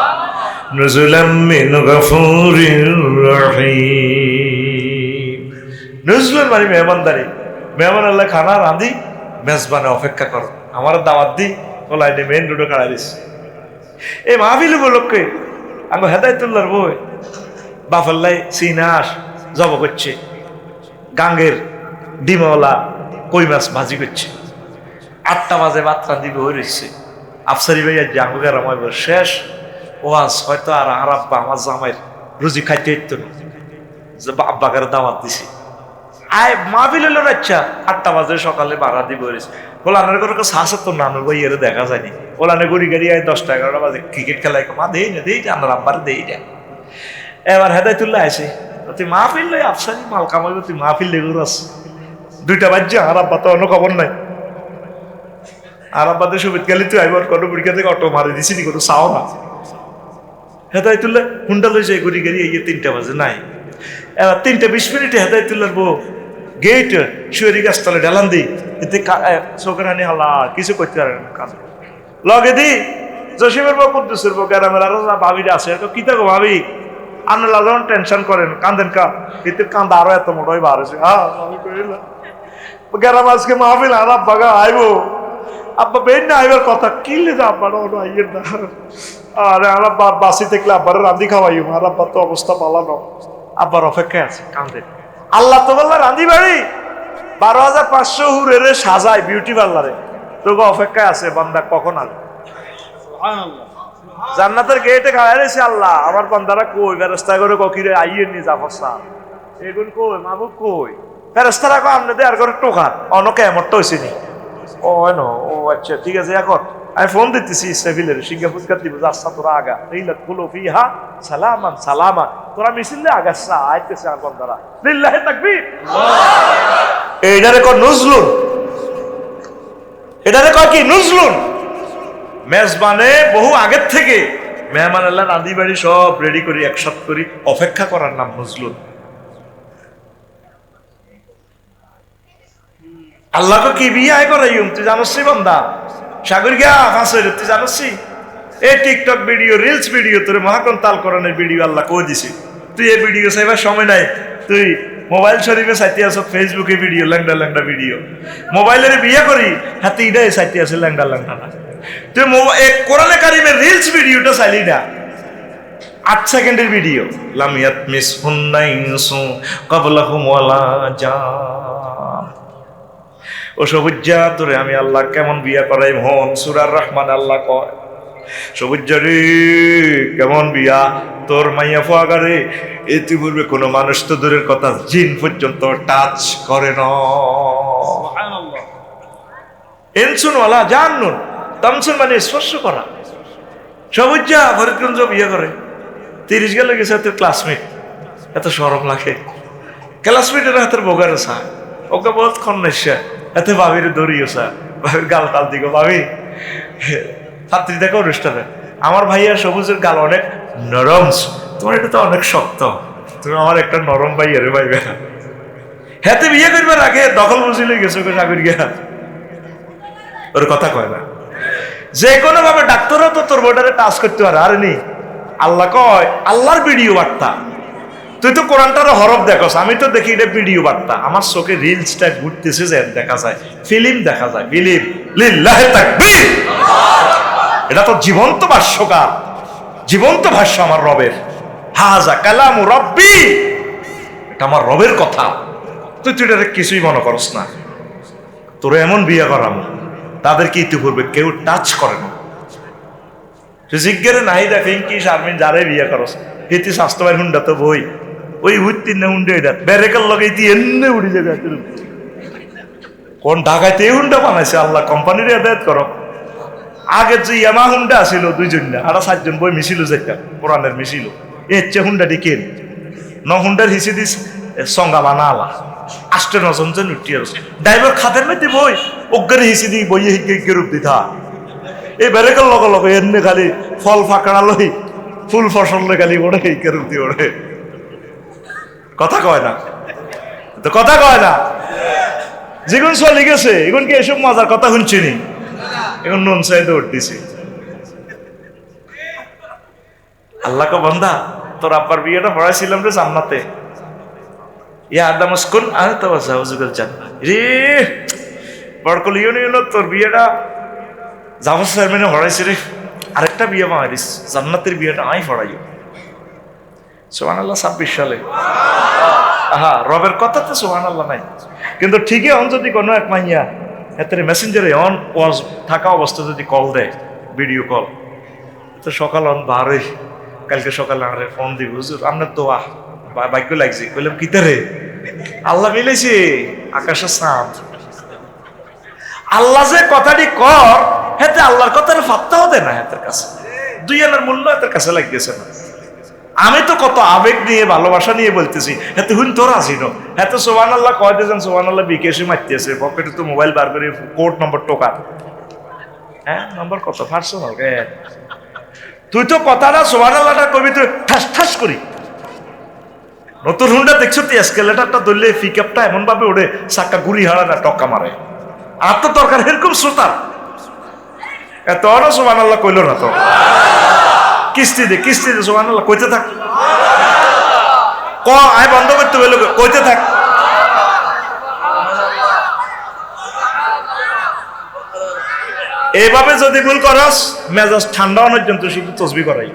নুজুলাম মিন গফুরির রহিম। নুজুল মানে মেহমানদারি, মেহমান আল্লাহ খানা রাঁধি মেজবানে অপেক্ষা করো, আমার দাওয়াত দি ওলাইনে মেন রোডে কাড়াই দিস। এই মাহফিল উপলক্ষে আমি হেদায়তুল্লাহর বই বাফাল্লাই সিনাস জব করছে, গাঙ্গের ডিমওয়ালা কই মাছ ভাজি করছে। 8টা বাজে ভাত রাঁধিব হয়ে রয়েছে। আফসারি ভাই আর জাঙ্গুগার আমার শেষ ওয়াজ, হয়তো আর আব্বা আমার জামাইয়ের রুজি খাইতে হইতো না, আব্বাকার দাওয়াত দিছি। আয় মাহফিল হলো রাচ্চা 8টা বাজে সকালে বাড়া দিব রয়েছে। ওলানের করে সাহস তো নানু ভাই এর দেখা যায়নি। ওলানে গড়ি গাড়ি আয় 10টা 11টা বাজে ক্রিকেট খেলায় মা দেই না, দেই না আমার আব্বার দেই না। এবার হেদায়তুল্লাহ আছে, তুই মাহফিল লই আফসারি মাল কামাইব, তুই মাহফিল লেগুর আস 2টা বাজছে। আর আব্বা তো অন্য খবর নাই। আর আব্বাদের সুবিধ গেলি তুই আইবার কোনো পরীক্ষা থেকে অটো মারি দিছি নি, কোনো চাও না। হেদায়তুল্লাহ হুন্ডা লইছে ঘুরি গেরি এই 3টা বাজে নাই। এবার 3টা 20 মিনিটে হেদায়তুল্লাহর বউ গেট শুয়ারি গাছতলে ঢালান দি, এতে চোখের হানি হালা কিছু করতে পারে না। কাজ লগে দি জসিমের বউ কুদ্দুসের বউ গ্রামের আরো ভাবিরা আছে, কি থাকো ভাবি আন্নাল্লাহ যখন টেনশন করেন কান্দেন কা, কিন্তু কান্দা আরো এত মোটাই বার হয়েছে। হ্যাঁ আমি কইলাম গ্রাম আজকে মাহফিল আর আব্বা গা আইবো, আব্বা বের না আইবার কথা কিনলে যে আব্বার আইয়ের না। আরে আর আব্বার বাসি দেখলে আব্বার রান্ধি খাওয়াইও, আর আব্বার তো অবস্থা পালানো। আব্বার অপেক্ষায় আছে কান্দেন। আল্লাহ তো বললা রান্ধি বাড়ি 12,500 হুরের সাজায় বিউটি পার্লারে, তোকে অপেক্ষায় আছে বান্দা কখন আসবে। জান্নাতের গেটে খাওয়া রয়েছে আল্লাহ, আমার বান্দারা কই ফেরেশতা করে ককিরে আইয়ে নি জাফর সাহেব এগুন কই মাহবুব কই, ফেরেশতারা কো আমনে আর করে টোকার অনকে এমরটা হইছে নি। ও নো ও আচ্ছা ঠিক আছে, এখন আমি ফোন দিতেছি সেভিলের সিঙ্গাপুর কাটি যাচ্ছা তোরা আগা এইলা কুলো ফিহা সালামান সালামান, তোরা মিছিলে আগাচ্ছা আইতেছে আর বান্দারা লিল্লাহি তাকবীর। এইটারে কো নুজলুন, এটারে কয় কি নুজলুন। মেজবানে বহু আগের থেকে মেহমান আল্লাহ রাঁধি বাড়ি সব রেডি করি একসাথ করি অপেক্ষা করার নাম নুজলুন। আল্লাহকে কি বিয়ে করাইম তুই জানোসি বান্দা, সাগর গিয়া ফাঁসে তুই জানোসি। এই টিকটক ভিডিও রিলস ভিডিও তোর মহাকন তাল করণের ভিডিও আল্লাহ কই দিছি, তুই এই ভিডিও চাইবার সময় নাই, তুই মোবাইল শরীফে চাইতে আস ফেসবুকে ভিডিও ল্যাংডা ল্যাংডা ভিডিও, মোবাইলের বিয়ে করি হাতে ইডাই চাইতে আছে ল্যাংডা ল্যাংডা না। তুই কোরআনে কারিমের রিলস ভিডিওটা চাইলি না, 8 সেকেন্ডের ভিডিও লামিয়াত মিস হুন্নাইনসু ক্বাবলাহুম ওয়ালা জান। ও সবুজ্জা তোরে আমি আল্লাহ কেমন বিয়া করাই হন, সূরার রহমান আল্লাহ কয় সবুজ্জা রে কেমন বিয়া তোর মাইয়া ফুয়াগারে ইতিপূর্বে কোনো মানুষ তো দূরের কথা জিন পর্যন্ত টাচ করে না। সুবহানাল্লাহ। ইনসুন ওয়ালা জান্নুন, তামসুন মানে স্পর্শ করা। সবুজ্জা ফরিদগঞ্জ বিয়ে করে 30 গেলে গেছে তোর ক্লাসমেট, এত শরম লাগে। ক্লাসমেটের হাতের বোগার সা ওকে বহুত খন্নেসা এতে ভাবির দৌড়িয়েছা, ভাবির গাল টাল দিকে ভাবি ছাত্রী দেখো অনুষ্ঠানে আমার ভাইয়া সবুজের গাল অনেক নরম, তোমার এটা তো অনেক শক্ত, তুমি আমার একটা নরম ভাইয়া রে ভাইবে। হাতে বিয়ে করবার আগে দখল বুঝিলে গেছো সাগর গিয়া, ওর কথা কয় না। যে কোনো ভাবে ডাক্তারও তো তোর বোর্ডারে টাচ করতে পারে। আর নি আল্লাহ কয় আল্লাহর ভিডিও বার্তা, তুই তো কোরআনটার হরফ দেখোস, আমি তো দেখি এটা ভিডিও বার্তা। আমার চোখে রিলসটা ঘুরতেছে যে দেখা যায়, ফিল্ম দেখা যায়, ফিল্ম লিল্লাহি তাকবীর। এটা তো জীবন্ত ভাষ্যকার, জীবন্ত ভাষ্য আমার রবের। হাজা কালামু রব্বি, এটা আমার রবের কথা। তুই এটা কিছুই মনে করস না। তোর এমন বিয়ে করাম তাদেরকে ইতিপূর্বে কেউ টাচ করে না। জিজ্ঞারে নাই দেখেন কি শারমিন যারে বিয়ে করস এটি স্বাস্থ্যবান হুন্ডা তো বই ওই উঠতি না হুন্ডে এটা ব্যারেকাল লাগাইতি এমনি উড়ি যাবে। কোন ঢাকাইতে এই হুন্ডা বানাইছে আল্লাহ, কোম্পানির হেদায়েত করো। আগে যে ইয়ামা হুন্ডা আসিল 2 জন না আর 4 জন বই মিছিল যেটা কোরআনের মিছিল এচ্ছে হুন্ডা ডিকে ন হুন্ডার হিসি দিস সঙ্গা বানা আলা 8-9 জন উঠি আছে ড্রাইভার খাদের মধ্যে বই অজ্ঞারে হিসি দি বই হিকে রূপ দিতা। এই ব্যারেকাল লগে লগে এমনি খালি ফল ফাঁকড়া লই ফুল ফসল খালি ওড়ে হিকে রূপ দিয়ে ওড়ে। কথা কয় না তো, কথা কয় না। যেগুন চলে গেছে এগুন কি এসব মজার কথা শুনছিনি, এখন নুন চাইতে উঠতেছি। আল্লাহ কে বান্দা তোর আব্বার বিয়েটা পড়াইছিলাম রে জান্নাতে, ইয়া আদম উসকুন আনতা ওয়া যাওজুকাল জান্নাহ। রে বড়কল ইউনিয়ন তোর বিয়েটা জাফর চেয়ারম্যানে পড়াইছি রে, আরেকটা বিয়ে পাইছিস জান্নাতের বিয়েটা আমি পড়াইও। সুবহানাল্লাহ 26 সালে আহা রবের কথাতে সুবহানাল্লাহ নাই, কিন্তু ঠিকই অন যদি কোনো এক মাইয়া এতে মেসেঞ্জারে অন ওয়াজ থাকা অবস্থা যদি কল দেয় ভিডিও কল, তো সকাল অন বারোই কালকে সকালে আরে ফোন দিব হুজুর আপনার দোয়া ভাগ্য লাগছে। বললাম কিতারে আল্লাহ মিলেছে আকাশের চাঁদ। আল্লাহ যে কথাটি কর হেতে আল্লাহর কথার ফাত্তাও দেয় না, হাতের কাছে 2 আনার মূল্য হাতের কাছে লাগতেছে না। আমি তো কত আবেগ নিয়ে ভালোবাসা নিয়ে বলতেছি, এত হুন তোর আসিল, এত সুবহানাল্লাহ কয় দিয়েছেন, সুবহানাল্লাহ বিকেশে মারতেছে, পকেটে তো মোবাইল বার করে কোড নম্বর টোকা, হ্যাঁ নম্বর কত পার্সোনাল। তুই তো কথাটা সুবহানাল্লাহটা কবি তুই ঠাস ঠাস করি। নতুন হুন্ডা দেখছো তুই এসকেলেটারটা ধরলে পিকআপটা এমন ভাবে ওড়ে চাক্কা গুড়ি হারা না টক্কা মারে, আর তো দরকার এরকম শ্রোতা। এত সুবহানাল্লাহ কইল না তো, কিস্তি দে সুবহানাল্লাহ কইতে থাক, ক আয় বন্ধ করতে বললো কইতে থাক। এইভাবে যদি ভুল করস মেজাজ ঠান্ডা হওয়ার জন্য শুধু তসবি করাই।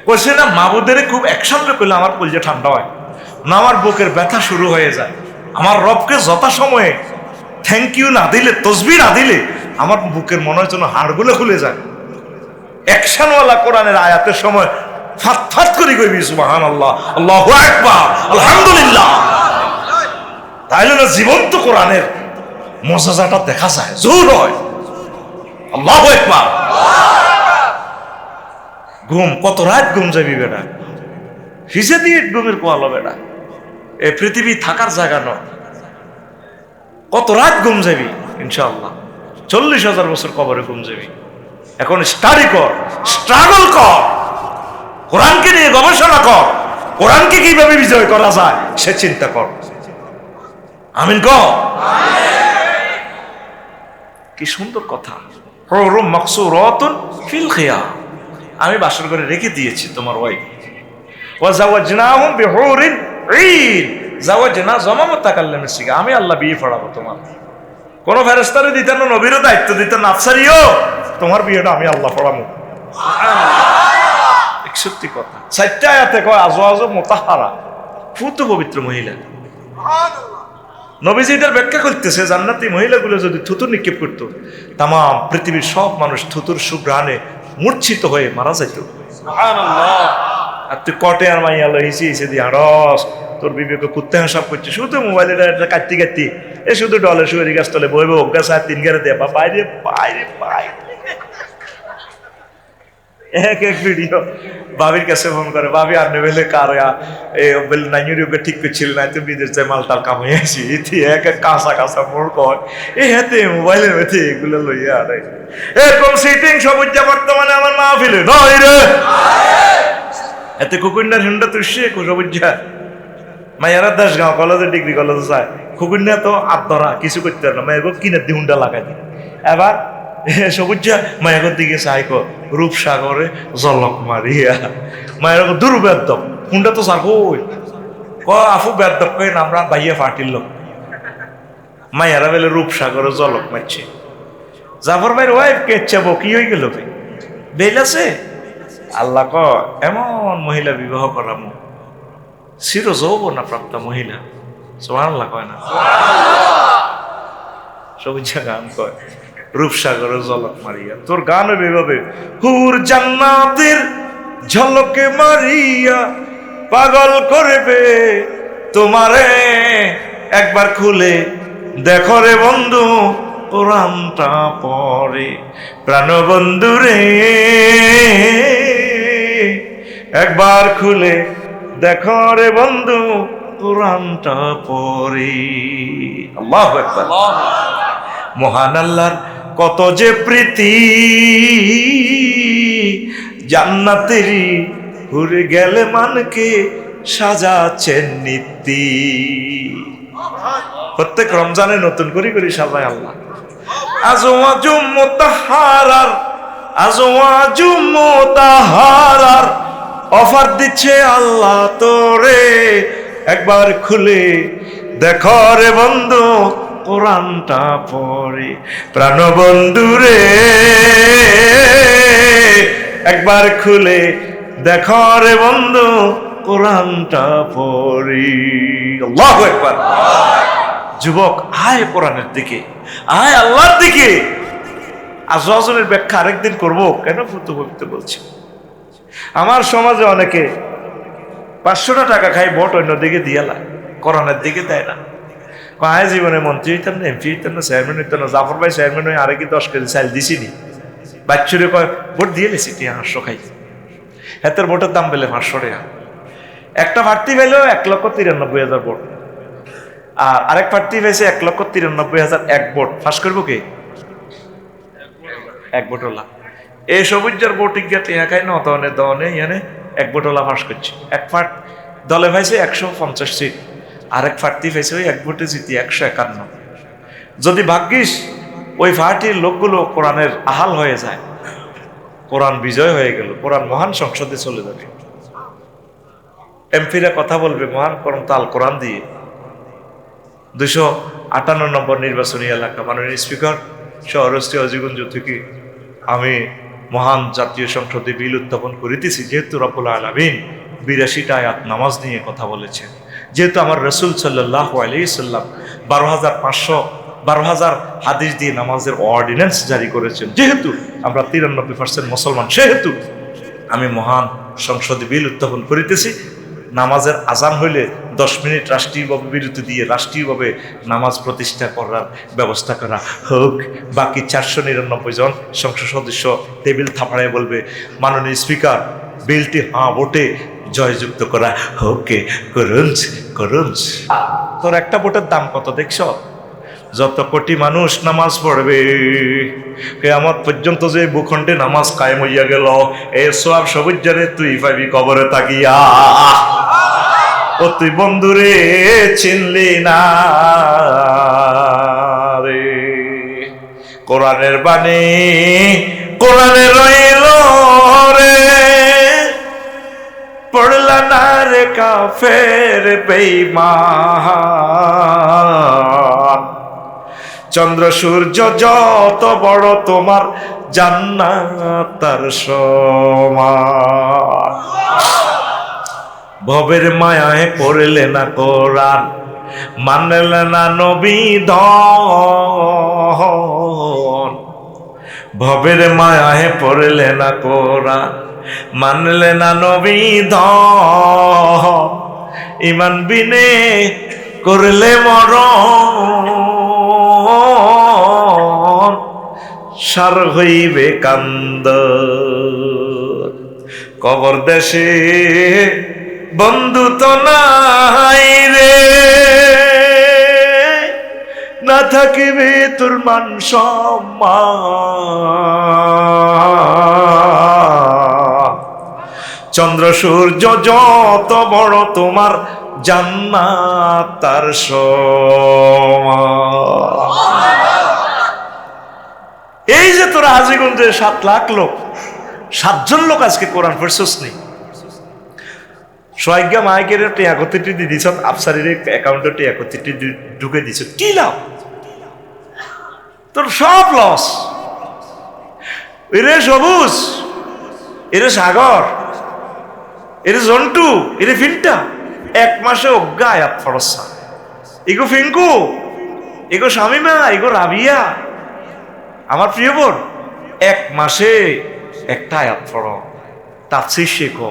কইছে না মাবুদের খুব একসঙ্গে করলে আমার কলজে ঠান্ডা হয় না, আমার বুকের ব্যথা শুরু হয়ে যায়। আমার রবকে যথাসময়ে থ্যাংক ইউ না দিলে, তসবি না দিলে আমার বুকের মনে হয় যেন হাড়গুলো খুলে যায়। অ্যাকশনওয়ালা কোরআনের আয়াতের সময় ফাত ফাত করে কইবি সুবহানাল্লাহ, আল্লাহু আকবার, আলহামদুলিল্লাহ। তাইলে না জীবন্ত কোরআনের মজাজাটা দেখা যায়, জোর হয়। আল্লাহু আকবার। ঘুম কত রাত ঘুম যাবি বেটা, হিসে দিয়ে ঘুমের কোয়ালো বেটা, এ পৃথিবী থাকার জায়গা নয়। কত রাত ঘুম যাবি, ইনশাআল্লাহ 40,000 বছর কবরে ঘুম যাবি। এখন স্টাডি কর, স্ট্রাগল কর, কোরআনকে নিয়ে গবেষণা কর, কোরআনকে কিভাবে বিজয় করা যায় সে চিন্তা কর। আমিন কর। কি সুন্দর কথা। হুরুম মাকসুরাতুন ফিল খিয়াম, আমি বাসর করে রেখে দিয়েছি তোমার ওয়াইফ। ওয়া জাওয়াজনাহুম বিহুরিন ঈন, জাওয়াজনা জমা মুতাকাল্লিমের সিগা, আমি আল্লাহ বিয়ে পড়াবো তোমার। কোন ফেরেশতারে দিতেন না, নবীরও দায়িত্ব দিতেন না, আফসারিও তোমার বিয়েটা আমি আল্লাহ পড়াবো। সত্যি কথা। 4টা আয়াতে কয় আজওয়াজ মুতাহহারা, পুত পবিত্র মহিলা। নবীজি এটার ব্যাখ্যা করতেছে, জান্নাতি মহিলাগুলো যদি থুতু নিক্ষেপ করতো, তাম পৃথিবীর সব মানুষ থুতুর সুঘ্রাণে মূর্ছিত হয়ে মারা যাইত। সুবহানাল্লাহ। আর তুই কটে আর মাইয়া লইছি এসে দিয়ে হারস, তোর বিবেকে কুত্তে হাসাব করছে, শুধু মোবাইলটা কাটতে কাটতে এ শুধু ডলে শুয়ে গাছ তলে বইবে অজ্ঞাস আর 3 গারে দেবা বাইরে বাইরে বাইরে। এক ভিডিও ভাবির কাছে ফোন করে, ভাবি আর নেবেলে কার নাইকে ঠিক করছিল না, তুই বিদেশ যায় মালটাল কামাই আসি, এক কাঁচা কাঁচা মোড় কয় এ হাতে মোবাইলের মধ্যে এগুলো লইয়া আরে এরকম সিটিং সবুজ বর্তমানে আমার মা ফেলে নয় রে এতে কুকুন্ডার হিন্ডা তুই সে সবুজা মাইয়ারা 10 গাঁও কলেজে ডিগ্রি কলেজে যায়, কুকুন্ডা তো আত্মরা কিছু করতে পারে না, মায়ের কিনে দিয়ে হুন্ডা লাগাই দিই। এবার সবুজা মায়ের দিকে চাইকো রূপসাগরে জলক মারিয়া মায়ের দুর্বেদ্য হুন্ডা তো সাগোই ক আফু বেদ্য কই আমরা বাইয়া ফাটিল লোক মায়েরা বেলে রূপসাগরে জলক মারছে। জাফর ভাইয়ের ওয়াইফ কেচ্ছাবো কি হয়ে গেল বেল আছে। আল্লাহ ক এমন মহিলা বিবাহ করামো চির যৌবনা প্রাপ্ত মহিলা। সুবহানাল্লাহ কয় না, সবুজা গান কয় রূপসাগরে ঝলক মারিয়া, তোর গান বেভাবে হুর জান্নাতের ঝলকে মারিয়া পাগল করবে তোমারে, একবার খুলে দেখো রে বন্ধু কোরআনটা পড়ে, প্রাণ বন্ধু রে একবার খুলে দেখো রে বন্ধু কোরআনটা পড়ে। আল্লাহু আকবার। মহান আল্লাহর কত যে প্রীতি, জান্নাতেরই হুরে গেলে মানকে সাজাচ্ছেন নীতি। প্রত্যেক রমজানে নতুন করে করে সাজায় আল্লাহ। আজওয়াজুম মুতাহহারার, আজওয়াজুম মুতাহহারার অফার দিচ্ছে আল্লাহ তোরে, একবার খুলে দেখো রে বন্ধু কোরআনটা পড়ে, প্রাণ বন্ধু রে একবার খুলে দেখো রে বন্ধু কোরআনটা পড়ে। আল্লাহু আকবার। যুবক আয় কোরআনের দিকে, আয় আল্লাহর দিকে। আজওয়াজের ব্যাখ্যা আরেকদিন করবো, কেন ফুত পবিত্র বলছি। আমার সমাজে অনেকে 500 টাকা খাই ভোট অন্যদিকে দিয়ালা, কোরআনের দিকে দেয় না। আয় জীবনে মন্ত্রী হইতাম না, এমপি হইতাম না, চেয়ারম্যান হইতাম না, জাফর ভাই চেয়ারম্যান হয়ে আরে কি 10 কেজি চাল দিছিনি, বাচ্চুরে কয় ভোট দিয়ে লেছি 500 খাই। হেতের ভোটের দাম পেলে 500 টাকা। একটা প্রার্থী পেল 1,93,000 ভোট, আর আরেক প্রার্থী পেয়েছে 1,93,001 ভোট। ফাঁস করবো কে? এক ভোটওয়ালা। এই সবুজের ভোট ইজ্ঞা টিয়া খাই না দনে দনে ইয়ানে এক ভোটওয়ালা ফাঁস করছে। এক দলে পাইছে 150 সিট, আরেক প্রার্থী পাইছে ওই এক ভোটে জিতি 151। যদি ভাগ্যিস ওই পার্টির লোকগুলো কোরআনের আহাল হয়ে যায়, কোরআন বিজয় হয়ে গেল, কোরআন মহান সংসদে চলে যাবে, এমপিরা কথা বলবে মহান আল কোরআন দিয়ে। 258 নম্বর নির্বাচনী এলাকা, মাননীয় স্পিকার, শহরস্থ অজিগঞ্জ থেকে আমি মহান জাতীয় সংসদে বিল উত্থাপন করিতেছি, যেহেতু রব্বুল আলামিন 82টা আয়াত নামাজ নিয়ে কথা বলেছেন, যেহেতু আমার রসুল সাল্লাল্লাহু আলাইহি সাল্লাম 12,000 হাদিস দিয়ে নামাজের অর্ডিন্যান্স জারি করেছেন, যেহেতু আমরা 93% মুসলমান, সেহেতু আমি মহান সংসদে বিল উত্থাপন করিতেছি, নামাজের আজান হইলে 10 মিনিট রাষ্ট্রীয়ভাবে বিরতি দিয়ে রাষ্ট্রীয়ভাবে নামাজ প্রতিষ্ঠা করার ব্যবস্থা করা হোক। বাকি 499 জন সংসদ সদস্য টেবিল থাপড়ায় বলবে, মাননীয় স্পিকার, বিলটি হ্যাঁ ভোটে জয়যুক্ত করা হোকে, করুন করুন। তোর একটা ভোটের দাম কত দেখছ? যত কোটি মানুষ নামাজ পড়বে কিয়ামত পর্যন্ত যে ভূখণ্ডে নামাজ কায়েম হইয়া গেল, এই সওয়াব সবুজ জানে তুই পাবি কবরে তাকিয়া। ও তুই বন্ধুরে চিনলি না রে, কোরআনের বাণী কোরআনে রইল রে, পড়লা না রে কাফের বেঈমান। চন্দ্র সূর্য যত বড় তোমার জান্নাত তার সমান। ভবের মায়ায় পড়লে না কোরআন, মানলে না নবী ধন। ভবের মায়ায় পড়লে না কোরআন, মানলে না নবী ধন। ইমান বিনে করলে মরণ, সার হইবে কান্দ। কবর দেশে বন্ধু তো নাই রে, না থাকিবে তোর মান সম্মান। চন্দ্র সূর্য যত বড় তোমার জান্নাত তার সমান। এই যে তোরা আজিগঞ্জে 7 লাখ লোক, 7 জন লোক আজকে কোরআন পড়ছস নি, সোয়াজ্ঞা মাইকের টিয়া কতিটি দিয়ে দিছ, আফসারির অ্যাকাউন্টে টিয়া কতিটি ঢুকে দিছ, কি লাভ? তোর সব লস। এরে সবুজ, এরে সাগর, এরে জন্টু, এরে ফিন্টা 1 মাসে অজ্ঞা আয়াত ফরসা। এগো ফিঙ্কু, এগো শামিমা, এগো রাবিয়া, আমার প্রিয় বোন, 1 মাসে একটা আয়াত পড়ো, তাফসীর শেখো,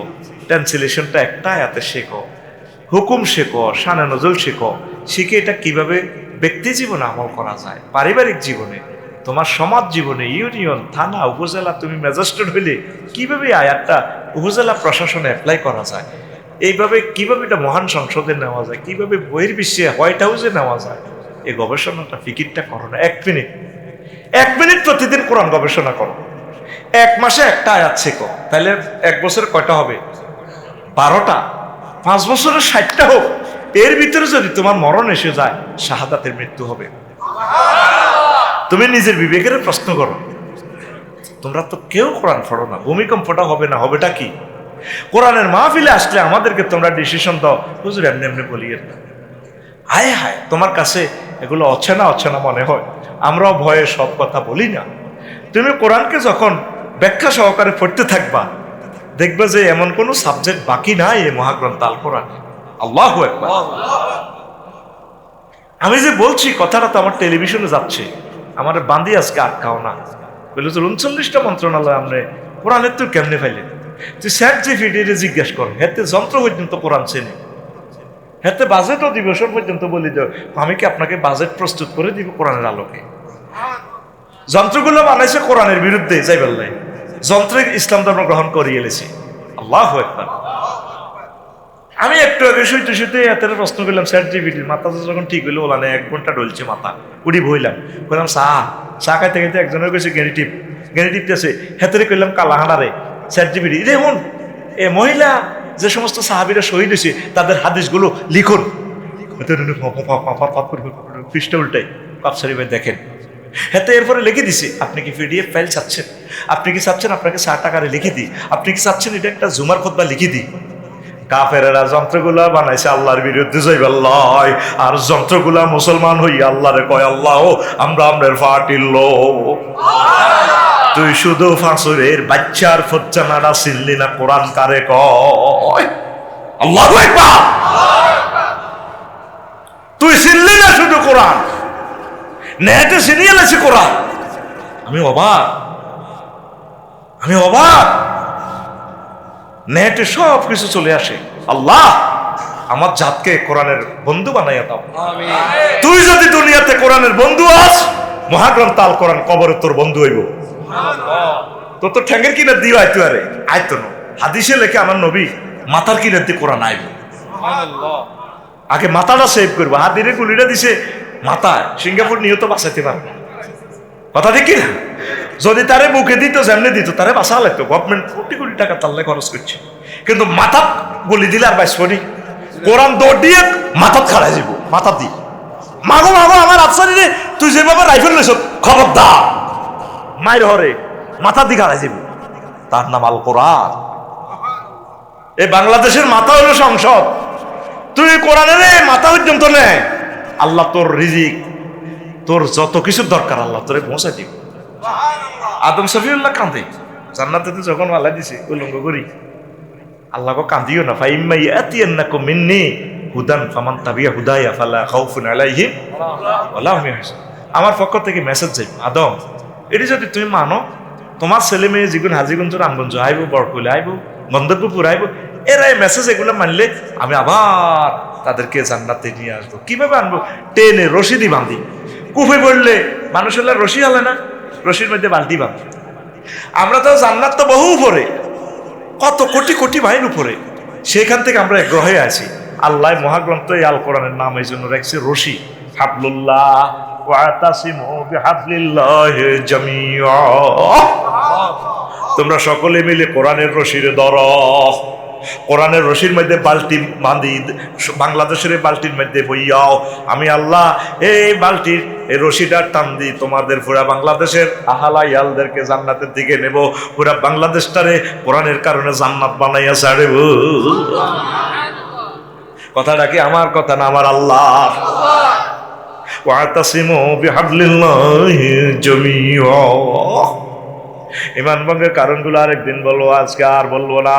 ট্রান্সলেশনটা একটা আয়াতে শেখো, হুকুম শেখো, শানে নজল শেখো। শিখে এটা কিভাবে ব্যক্তি জীবনে আমল করা যায়, পারিবারিক জীবনে, তোমার সমাজ জীবনে, ইউনিয়ন, থানা, উপজেলা, তুমি ম্যাজিস্ট্রেট হইলে কিভাবে আয়াতটা উপজেলা প্রশাসনে অ্যাপ্লাই করা যায়, এইভাবে কিভাবে এটা মহান সংসদে নেওয়া যায়, কিভাবে বহির্বিশ্বে হোয়াইট হাউসে নেওয়া যায়, এই গবেষণাটা ফিকিরটা করো না। 1 মিনিট প্রতিদিন কোরআন গবেষণা করো। 1 মাসে একটা আয়াত শেখো, তাহলে 1 বছরে কয়টা হবে? 12টা। 5 বছরে 60টা হোক। এর ভিতরে যদি তোমার মরণ এসে যায়, শাহাদাতের মৃত্যু হবে। তুমি নিজের বিবেকের প্রশ্ন করো। তোমরা তো কেউ কোরআন পড়ো না, ভূমিকম্পটা হবে না, হবেটা কি? কোরআনের মাহফিলে আসলে আমাদেরকে তোমরা ডিসিশন দাও, হুজুর এমনি এমনি বলিয়ে না। হায় হায়, তোমার কাছে এগুলো অচেনা অচেনা মনে হয়, আমরাও ভয়ে সব কথা বলি না। তুমি কোরআনকে যখন ব্যাখ্যা সহকারে পড়তে থাকবা, দেখবে যে এমন কোনো সাবজেক্ট বাকি নাই এই মহাগ্রন্থ আল কোরআন। আল্লাহু আকবার। আমি যে বলছি কথাটা তো আমার টেলিভিশনে যাচ্ছে, আমার বান্দি আজকে আটকাও না, বলে তো 39টা মন্ত্রণালয় আমরা কোরআনের তো কেমনে পাইলেন? তুই ChatGPT জিজ্ঞেস কর, হেতে যন্ত্র পর্যন্ত কোরআন চেনে, হেতে বাজেট অধিবেশন পর্যন্ত বলি দাও, আমি কি আপনাকে বাজেট প্রস্তুত করে দিব কোরআনের আলোকে? যন্ত্রগুলো বানাইছে কোরআনের বিরুদ্ধে, যাই বললে যন্ত্রে ইসলাম ধর্ম গ্রহণ করিয়ে এলেছে। আল্লাহু আকবার। আমি একটু আগে শুইতে শুইতে এত প্রশ্ন করলাম চ্যাট জিপিটির, মাথা যখন ঠিক হইলো ওলানে 1 ঘন্টা ডলছে মাথা, উড়ি বইলাম বললাম চা খাইতে খাইতে একজনের কাছে জ্ঞানী টিপতেছে, হেতরে করলাম কালাহানারে চ্যাট জিপিটি দেখুন এ মহিলা যে সমস্ত সাহাবীরা শহীদ হয়েছে তাদের হাদিসগুলো লিখুন। পৃষ্ঠা উল্টাই কাপসারি ভাই দেখেন, হ্যাঁ এরপরে লিখে দিছে আপনি কি পিডিএফ ফাইল চাচ্ছেন, আপনি কি চাচ্ছেন আপনাকে 60 টাকারে লিখে দিই, আপনি কি চাচ্ছেন এটা একটা জুমার খুতবা লিখে দিই। কাফেরেরা যন্ত্রগুলা বানাইছে আল্লাহর বিরুদ্ধে যাইবাল্লাহ, আর যন্ত্রগুলা মুসলমান হইয়া আল্লাহরে কয় আল্লাহ আমরা আমরার ফাটিল, তুই শুধু ফাঁসুরের বাচ্চার ফজ্জানারা চিনলি না, কোরআন কারে কয় আল্লাহু আকবার, তুই চিনলি না শুধু কোরআন, নেটে চিনিয়ে লেছে কোরআন। আমি অবাক, নেটে সব কিছু চলে আসে। আল্লাহ আমার জাতকে কোরআনের বন্ধু বানাইয়া দাও। তুই যদি দুনিয়াতে কোরআনের বন্ধু আস, মহাগ্রন্থ আল কোরআন কবরে তোর বন্ধু হইব। তোর তো ঠ্যাঙ্গের কিনে দিও আইতো, আরে আইতো না, হাদিসে লেখে আমার নবী মাথার কিনে দিয়ে কোরআন আইব। আগে মাথাটা সেভ করবো, হাত দিয়ে গুলিটা দিছে মাথায়, সিঙ্গাপুর নিহত বাঁচাইতে পারবে, কথা ঠিক কিনা? যদি তারে বুকে দিত যেমনি দিত তারে বাঁচা লাগতো, গভর্নমেন্ট কোটি কোটি টাকা তাল্লে খরচ করছে, কিন্তু মাথা গুলি দিলে আর বাইশ পড়ি কোরআন দৌড় দিয়ে মাথা খাড়াই যাব, মাথা দি মাগো আমার আফসারি রে, তুই যেভাবে রাইফেল লইছ খবরদার মায়ের হরে মাথা দি খাড়াই যাব, তার নাম আল কোরআন। এই বাংলাদেশের মাথা হলো সংসদ, তুই কোরআনের মাথা পর্যন্ত নেয়, আল্লাহ তোর রিজিক তোর যত কিছুর দরকার আল্লাহ তোরে পৌঁছাই দিব। আদম শফিউল্লাহ কান্দে জান্নাতে তো যখন আল্লাহ দিছে উলঙ্গ করি, আল্লাহ কান্দিও না, ফাইম্মা ইয়াতিয়ান্নাকুম মিন্নি হুদান ফামান তাবিয়া হুদায়া ফালা খাউফুন আলাইহিম ওয়ালা হুম ইয়াহজানুন। আমার পক্ষ থেকে মেসেজ যাই, আদম এটি যদি তুমি মানো, তোমার ছেলে মেয়ে যেগুলো হাজিগঞ্জ রামগঞ্জ আইব, বরকলে আইব, গন্তব্যপুর আইব, এরা এই মেসেজ এগুলো মানলে আমি আবার তাদেরকে জান্নাতে নিয়ে আসবো। কিভাবে আনবো? টেনে রশিদি বাঁধি, কুফে পড়লে মানুষ হলে রশি হলে না, রশির মধ্যে বালতি বাঁধি। আমরা তো জান্নাত তো বহু উপরে, কত কোটি কোটি মাইল উপরে, সেখান থেকে আমরা গ্রহে আছি। আল্লাহ মহাগ্রন্থ এই আল কোরআনের নাম এই জন্য রাখছে রশি, হাবলুল্লাহ ওয়াতাসিমু বিহাবলিল্লাহি জামিআ, তোমরা সকলে মিলে কোরআনের রশিরে ধরো। কোরআনের রশির মধ্যে বালতি বাঁধি, বাংলাদেশের বালতির মধ্যে বইয়াও, আমি আল্লাহ এই বালতির এই রশিটা টান দি, তোমাদের পুরা বাংলাদেশের আহালা ইয়ালদেরকে জান্নাতের দিকে নেব, পুরা বাংলাদেশটারে কোরআনের কারণে জান্নাত বানাইয়া ছাড়ব। কথাটা কি আমার কথা না আমার আল্লাহ? ওয়াতাসিমু বিহাবলিল্লাহি জামিআ। ঈমান ভঙ্গের কারণগুলো আরেকদিন বলবো, আজকে আর বলবো না।